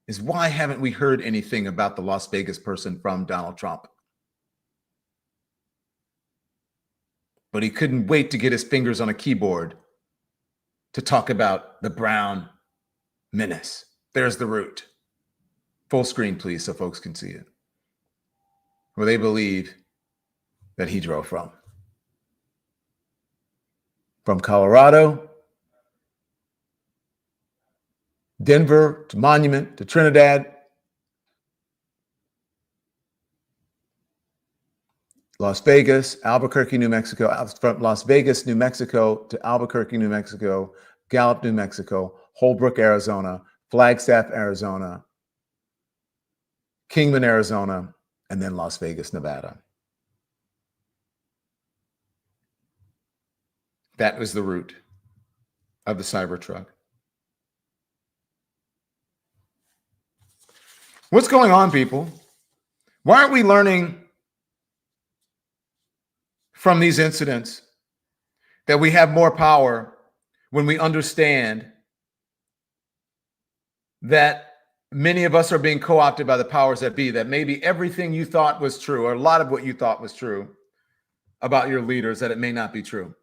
is why haven't we heard anything about the Las Vegas person from Donald Trump? But he couldn't wait to get his fingers on a keyboard to talk about the Brown menace. There's the route. Full screen, please, so folks can see it. Where they believe that he drove from. From Colorado, Denver, to Monument, to Trinidad, Las Vegas, Albuquerque, New Mexico, from Las Vegas, New Mexico, to Albuquerque, New Mexico, Gallup, New Mexico, Holbrook, Arizona, Flagstaff, Arizona, Kingman, Arizona, and then Las Vegas, Nevada. That was the route of the Cybertruck. What's going on, people? Why aren't we learning from these incidents that we have more power when we understand that many of us are being co-opted by the powers that be, that maybe everything you thought was true, or a lot of what you thought was true about your leaders, that it may not be true?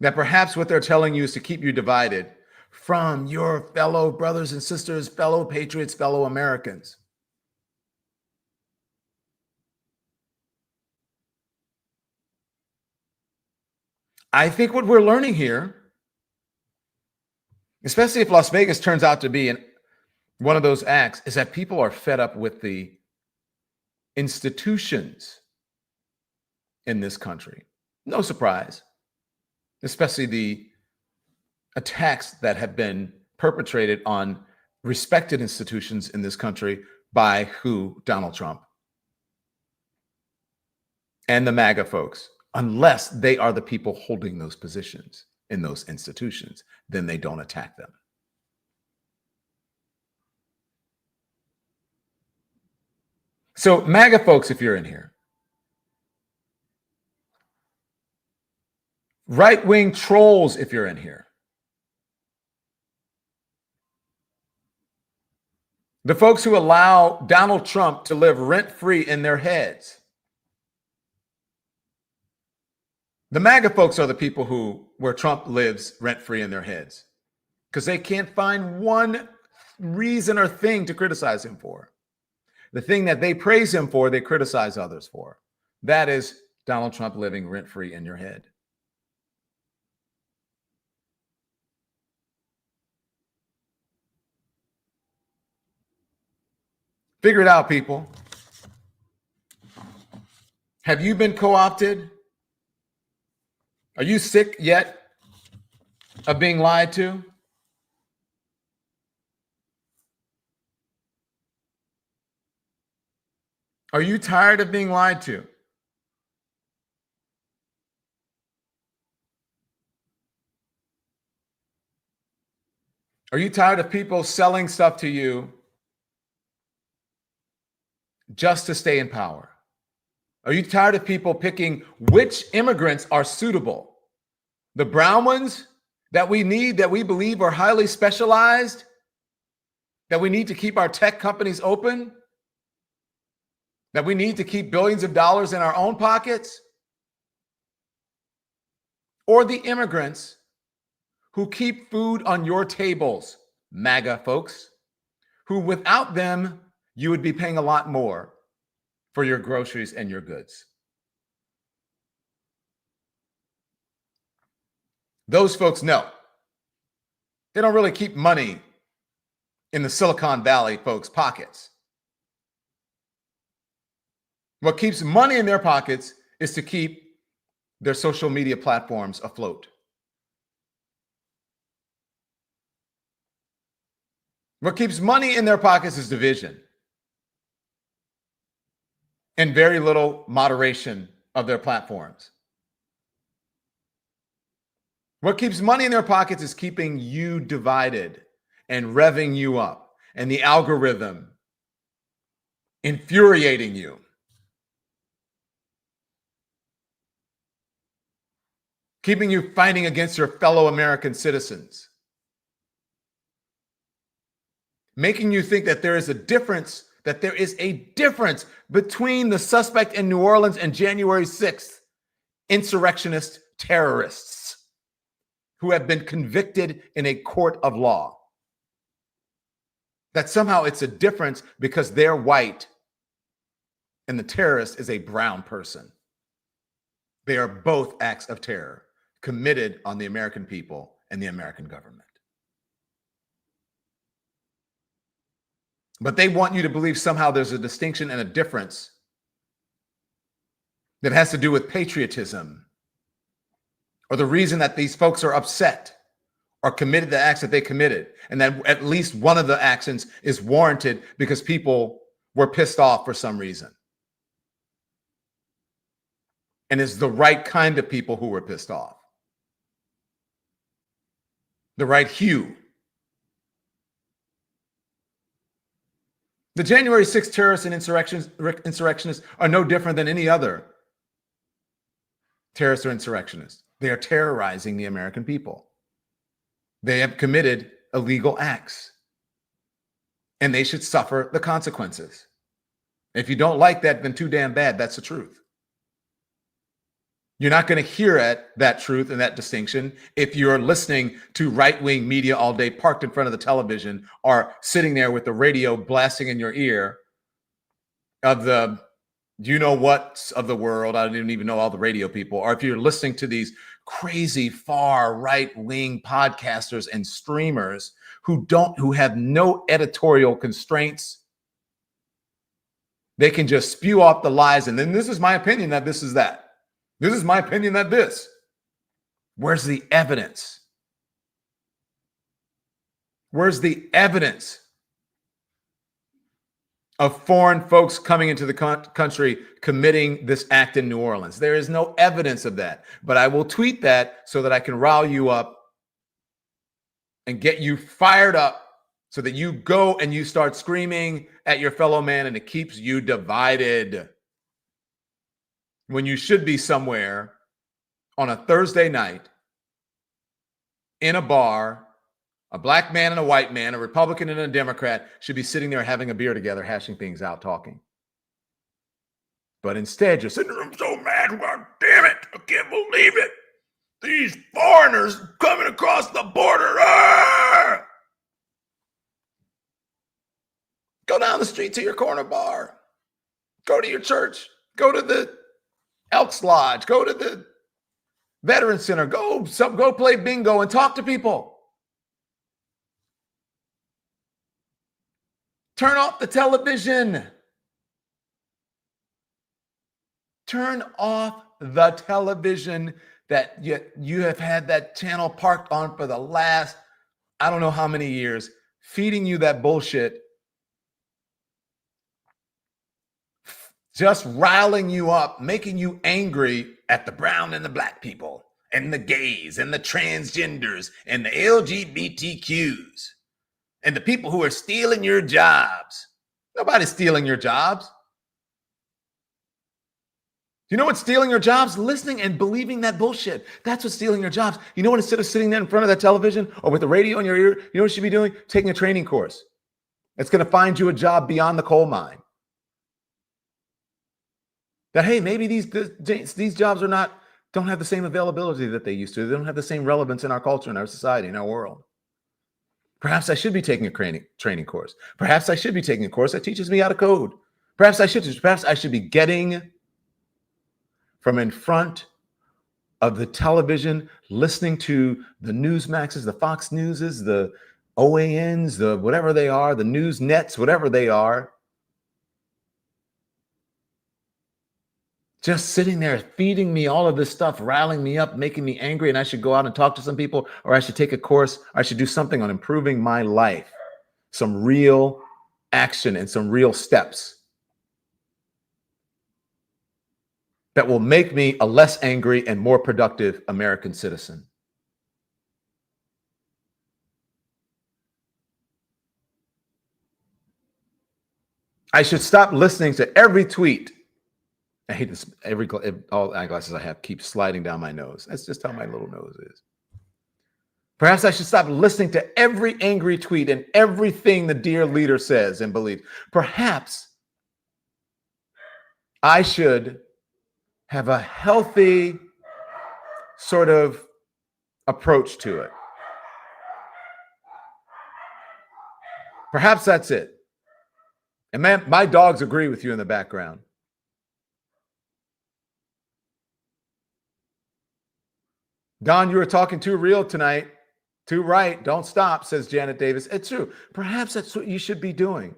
That perhaps what they're telling you is to keep you divided from your fellow brothers and sisters, fellow patriots, fellow Americans. I think what we're learning here, especially if Las Vegas turns out to be one of those acts, is that people are fed up with the institutions in this country. No surprise, especially the attacks that have been perpetrated on respected institutions in this country by who? Donald Trump and the MAGA folks. Unless they are the people holding those positions in those institutions, then they don't attack them. So MAGA folks, if you're in here, right-wing trolls, if you're in here, the folks who allow Donald Trump to live rent-free in their heads, the MAGA folks are the people where Trump lives rent-free in their heads because they can't find one reason or thing to criticize him for. The thing that they praise him for, they criticize others for. That is Donald Trump living rent-free in your head. Figure it out, people. Have you been co-opted? Are you sick yet of being lied to? Are you tired of being lied to? Are you tired of people selling stuff to you just to stay in power? Are you tired of people picking which immigrants are suitable? The brown ones that we need, that we believe are highly specialized, that we need to keep our tech companies open, that we need to keep billions of dollars in our own pockets? Or the immigrants who keep food on your tables, MAGA folks, who without them, you would be paying a lot more for your groceries and your goods? Those folks know. They don't really keep money in the Silicon Valley folks' pockets. What keeps money in their pockets is to keep their social media platforms afloat. What keeps money in their pockets is division and very little moderation of their platforms. What keeps money in their pockets is keeping you divided and revving you up, and the algorithm infuriating you. Keeping you fighting against your fellow American citizens. Making you think that there is a difference, between the suspect in New Orleans and January 6th insurrectionist terrorists who have been convicted in a court of law. That somehow it's a difference because they're white and the terrorist is a brown person. They are both acts of terror committed on the American people and the American government. But they want you to believe somehow there's a distinction and a difference that has to do with patriotism, or the reason that these folks are upset or committed the acts that they committed, and that at least one of the actions is warranted because people were pissed off for some reason. And it's the right kind of people who were pissed off. The right hue. The January 6th terrorists and insurrectionists are no different than any other terrorists or insurrectionists. They are terrorizing the American people. They have committed illegal acts, and they should suffer the consequences. If you don't like that, then too damn bad. That's the truth. You're not going to hear that truth and that distinction if you're listening to right-wing media all day, parked in front of the television, or sitting there with the radio blasting in your ear of the you-know-what of the world. I didn't even know all the radio people. Or if you're listening to these crazy far right-wing podcasters and streamers who have no editorial constraints. They can just spew off the lies, and then this is my opinion that this is that. This is my opinion that this. Where's the evidence? Where's the evidence of foreign folks coming into the country committing this act in New Orleans? There is no evidence of that. But I will tweet that so that I can rile you up and get you fired up so that you go and you start screaming at your fellow man, and it keeps you divided. When you should be somewhere on a Thursday night in a bar, a black man and a white man, a Republican and a Democrat should be sitting there having a beer together, hashing things out, talking. But instead, you're sitting there, I'm so mad, God damn it, I can't believe it. These foreigners coming across the border. Ah! Go down the street to your corner bar. Go to your church. Go to the Elks Lodge, go to the Veteran Center, go play bingo and talk to people. Turn off the television. Turn off the television that you have had that channel parked on for the last, I don't know how many years, feeding you that bullshit. Just riling you up, making you angry at the brown and the black people and the gays and the transgenders and the LGBTQs and the people who are stealing your jobs. Nobody's stealing your jobs. You know what's stealing your jobs? Listening and believing that bullshit. That's what's stealing your jobs. You know what? Instead of sitting there in front of that television or with the radio in your ear, you know what you should be doing? Taking a training course. It's going to find you a job beyond the coal mine. That, hey, maybe these jobs don't have the same availability that they used to. They don't have the same relevance in our culture, in our society, in our world. Perhaps I should be taking a training course. Perhaps I should be taking a course that teaches me how to code. Perhaps I should be getting from in front of the television, listening to the Newsmaxes, the Fox Newses, the OANs, the whatever they are, the news nets, whatever they are. Just sitting there feeding me all of this stuff, riling me up, making me angry, and I should go out and talk to some people, or I should take a course, or I should do something on improving my life. Some real action and some real steps that will make me a less angry and more productive American citizen. I should stop listening to every tweet. I hate this. All eyeglasses I have keep sliding down my nose. That's just how my little nose is. Perhaps I should stop listening to every angry tweet and everything the dear leader says and believes. Perhaps I should have a healthy sort of approach to it. Perhaps that's it. And man, my dogs agree with you in the background. Don, you were talking too real tonight. Too right. Don't stop, says Janet Davis. It's true. Perhaps that's what you should be doing.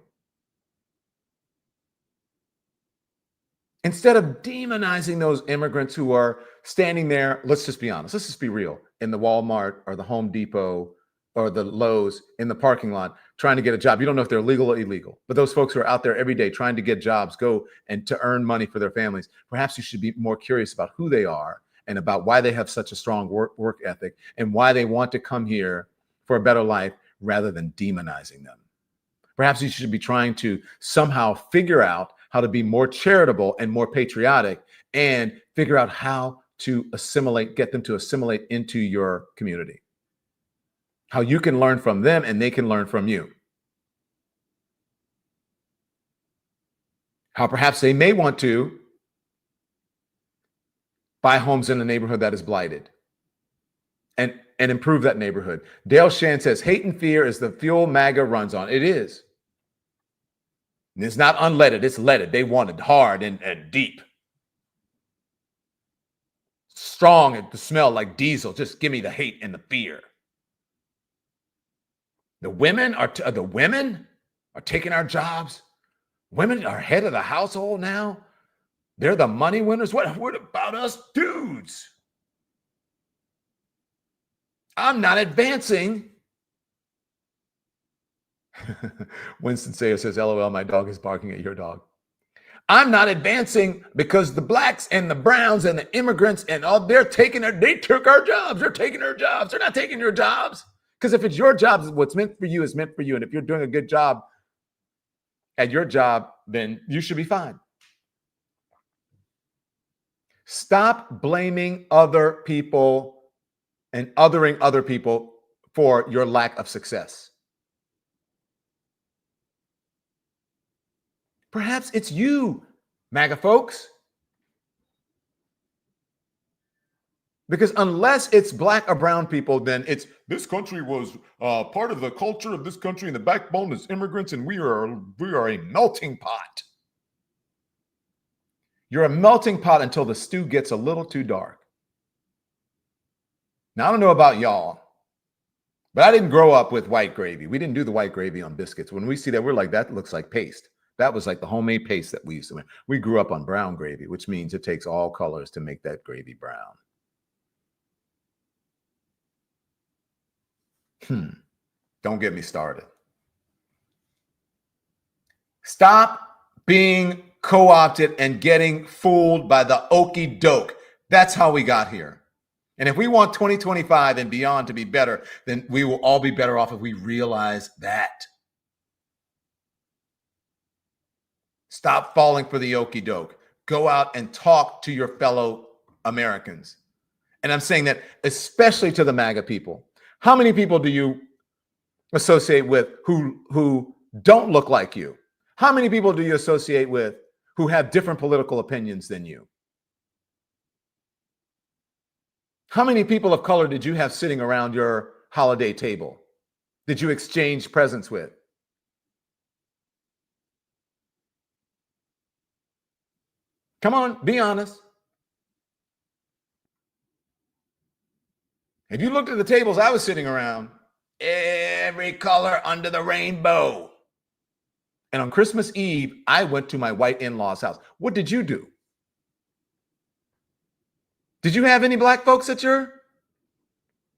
Instead of demonizing those immigrants who are standing there, let's just be honest, let's just be real, in the Walmart or the Home Depot or the Lowe's in the parking lot trying to get a job. You don't know if they're legal or illegal, but those folks who are out there every day trying to get jobs, go and to earn money for their families, perhaps you should be more curious about who they are and about why they have such a strong work ethic and why they want to come here for a better life rather than demonizing them. Perhaps you should be trying to somehow figure out how to be more charitable and more patriotic and figure out how to assimilate, get them to assimilate into your community. How you can learn from them and they can learn from you. How perhaps they may want to buy homes in a neighborhood that is blighted and improve that neighborhood. Dale Shan says, hate and fear is the fuel MAGA runs on. It is. And it's not unleaded, it's leaded. They want it hard and deep. Strong at the smell like diesel. Just give me the hate and the fear. The women are taking our jobs. Women are head of the household now. They're the money winners. What about us dudes? I'm not advancing. Winston Sayer says, LOL, my dog is barking at your dog. I'm not advancing because the blacks and the browns and the immigrants and all, they took our jobs. They're taking our jobs. They're not taking your jobs. Because if it's your job, what's meant for you is meant for you. And if you're doing a good job at your job, then you should be fine. Stop blaming other people and othering other people for your lack of success. Perhaps it's you, MAGA folks. Because unless it's black or brown people, then it's this country was part of the culture of this country, and the backbone is immigrants, and we are a melting pot. You're a melting pot until the stew gets a little too dark. Now, I don't know about y'all, but I didn't grow up with white gravy. We didn't do the white gravy on biscuits. When we see that, we're like, that looks like paste. That was like the homemade paste that we used to make. We grew up on brown gravy, which means it takes all colors to make that gravy brown. Don't get me started. Stop being co-opted and getting fooled by the okie doke. That's how we got here. And if we want 2025 and beyond to be better, then we will all be better off if we realize that. Stop falling for the okie doke. go out and talk to your fellow Americans. And I'm saying that especially to the MAGA people. How many people do you associate with who don't look like you? How many people do you associate with who have different political opinions than you? How many people of color did you have sitting around your holiday table? Did you exchange presents with? Come on, be honest. If you looked at the tables I was sitting around, every color under the rainbow. And on Christmas Eve, I went to my white in-laws' house. What did you do? Did you have any black folks at your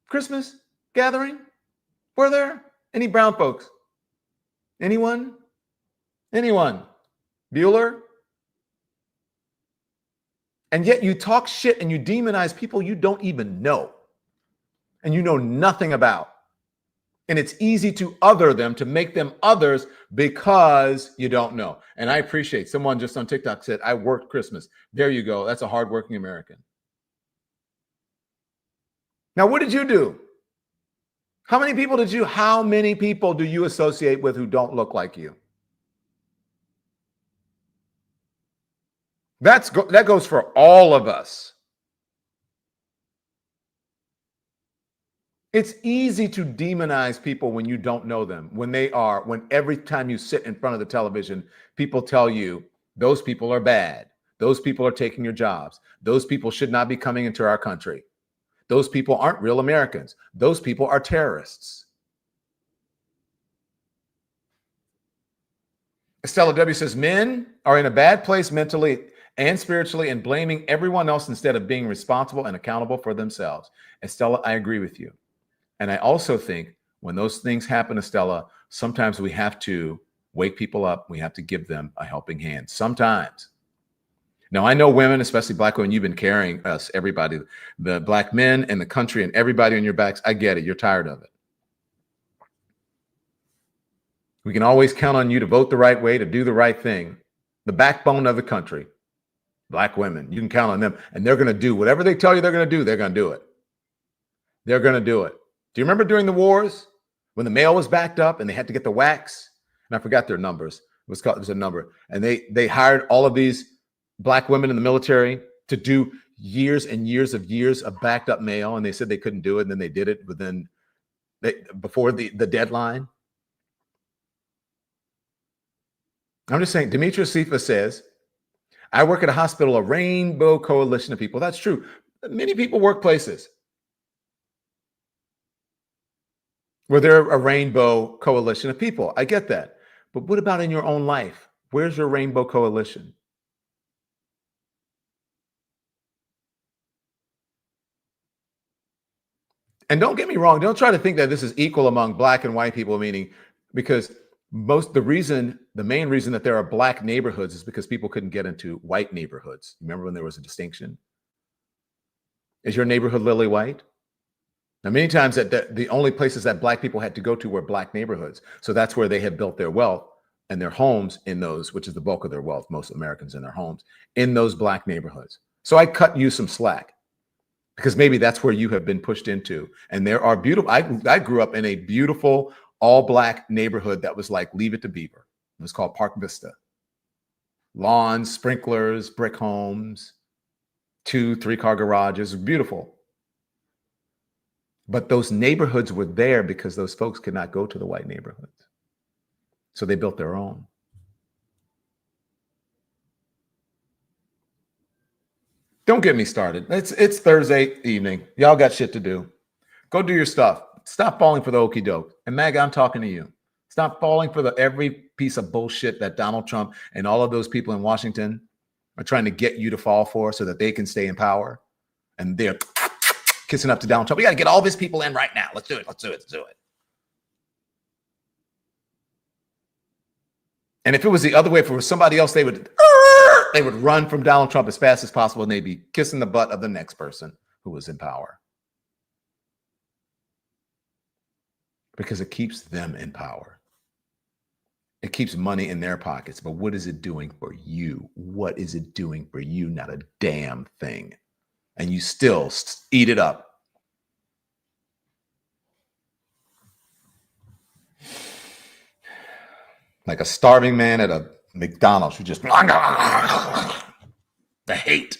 Christmas gathering? Were there any brown folks? Anyone? Anyone? Bueller? And yet you talk shit and you demonize people you don't even know and you know nothing about. And it's easy to other them, to make them others because you don't know. And I appreciate someone just on TikTok said, I worked Christmas. There you go. That's a hardworking American. Now, what did you do? How many people do you associate with who don't look like you? That goes for all of us. It's easy to demonize people when you don't know them, when every time you sit in front of the television, people tell you those people are bad. Those people are taking your jobs. Those people should not be coming into our country. Those people aren't real Americans. Those people are terrorists. Estella W. says, men are in a bad place mentally and spiritually and blaming everyone else instead of being responsible and accountable for themselves. Estella, I agree with you. And I also think when those things happen, Estella, sometimes we have to wake people up. We have to give them a helping hand. Sometimes. Now, I know women, especially black women, you've been carrying us, everybody, the black men and the country and everybody on your backs. I get it. You're tired of it. We can always count on you to vote the right way, to do the right thing. The backbone of the country, black women, you can count on them. And they're going to do whatever they tell you they're going to do. They're going to do it. They're going to do it. Do you remember during the wars when the mail was backed up and they had to get the wax? And I forgot their numbers. It was a number. And they hired all of these black women in the military to do years and years of backed up mail. And they said they couldn't do it. And then they did it before the deadline. I'm just saying, Demetrius Sifa says, I work at a hospital, a rainbow coalition of people. That's true. Many people work places where they're a rainbow coalition of people. I get that. But what about in your own life? Where's your rainbow coalition? And don't get me wrong. Don't try to think that this is equal among black and white people, meaning because the main reason that there are black neighborhoods is because people couldn't get into white neighborhoods. Remember when there was a distinction? Is your neighborhood lily white? Now, many times the only places that black people had to go to were black neighborhoods. So that's where they had built their wealth and their homes in those, which is the bulk of their wealth, most Americans in their homes, in those black neighborhoods. So I cut you some slack because maybe that's where you have been pushed into. And there are beautiful, I grew up in a beautiful all black neighborhood that was like Leave It to Beaver. It was called Park Vista. Lawns, sprinklers, brick homes, 2-3 car garages, beautiful. But those neighborhoods were there because those folks could not go to the white neighborhoods. So they built their own. Don't get me started. It's Thursday evening. Y'all got shit to do. Go do your stuff. Stop falling for the okie doke. And Mag, I'm talking to you. Stop falling for every piece of bullshit that Donald Trump and all of those people in Washington are trying to get you to fall for so that they can stay in power. And they're kissing up to Donald Trump. We got to get all these people in right now. Let's do it. Let's do it. Let's do it. And if it was the other way, if it was somebody else, they would run from Donald Trump as fast as possible and they'd be kissing the butt of the next person who was in power. Because it keeps them in power. It keeps money in their pockets, but what is it doing for you? What is it doing for you? Not a damn thing. And you still eat it up. Like a starving man at a McDonald's who just the hate.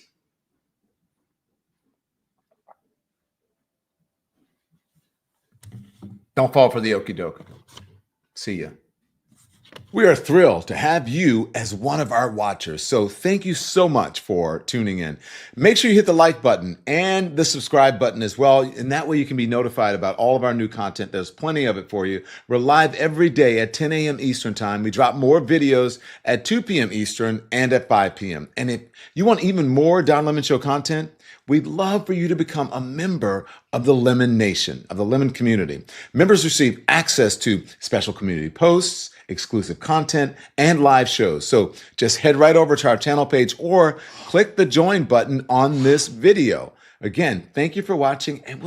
Don't fall for the okie doke. See ya. We are thrilled to have you as one of our watchers. So thank you so much for tuning in. Make sure you hit the like button and the subscribe button as well. And that way you can be notified about all of our new content. There's plenty of it for you. We're live every day at 10 a.m. Eastern time. We drop more videos at 2 p.m. Eastern and at 5 p.m. And if you want even more Don Lemon Show content, we'd love for you to become a member of the Lemon Nation, of the Lemon community. Members receive access to special community posts, exclusive content, and live shows. So just head right over to our channel page or click the join button on this video. Again, thank you for watching, and we'll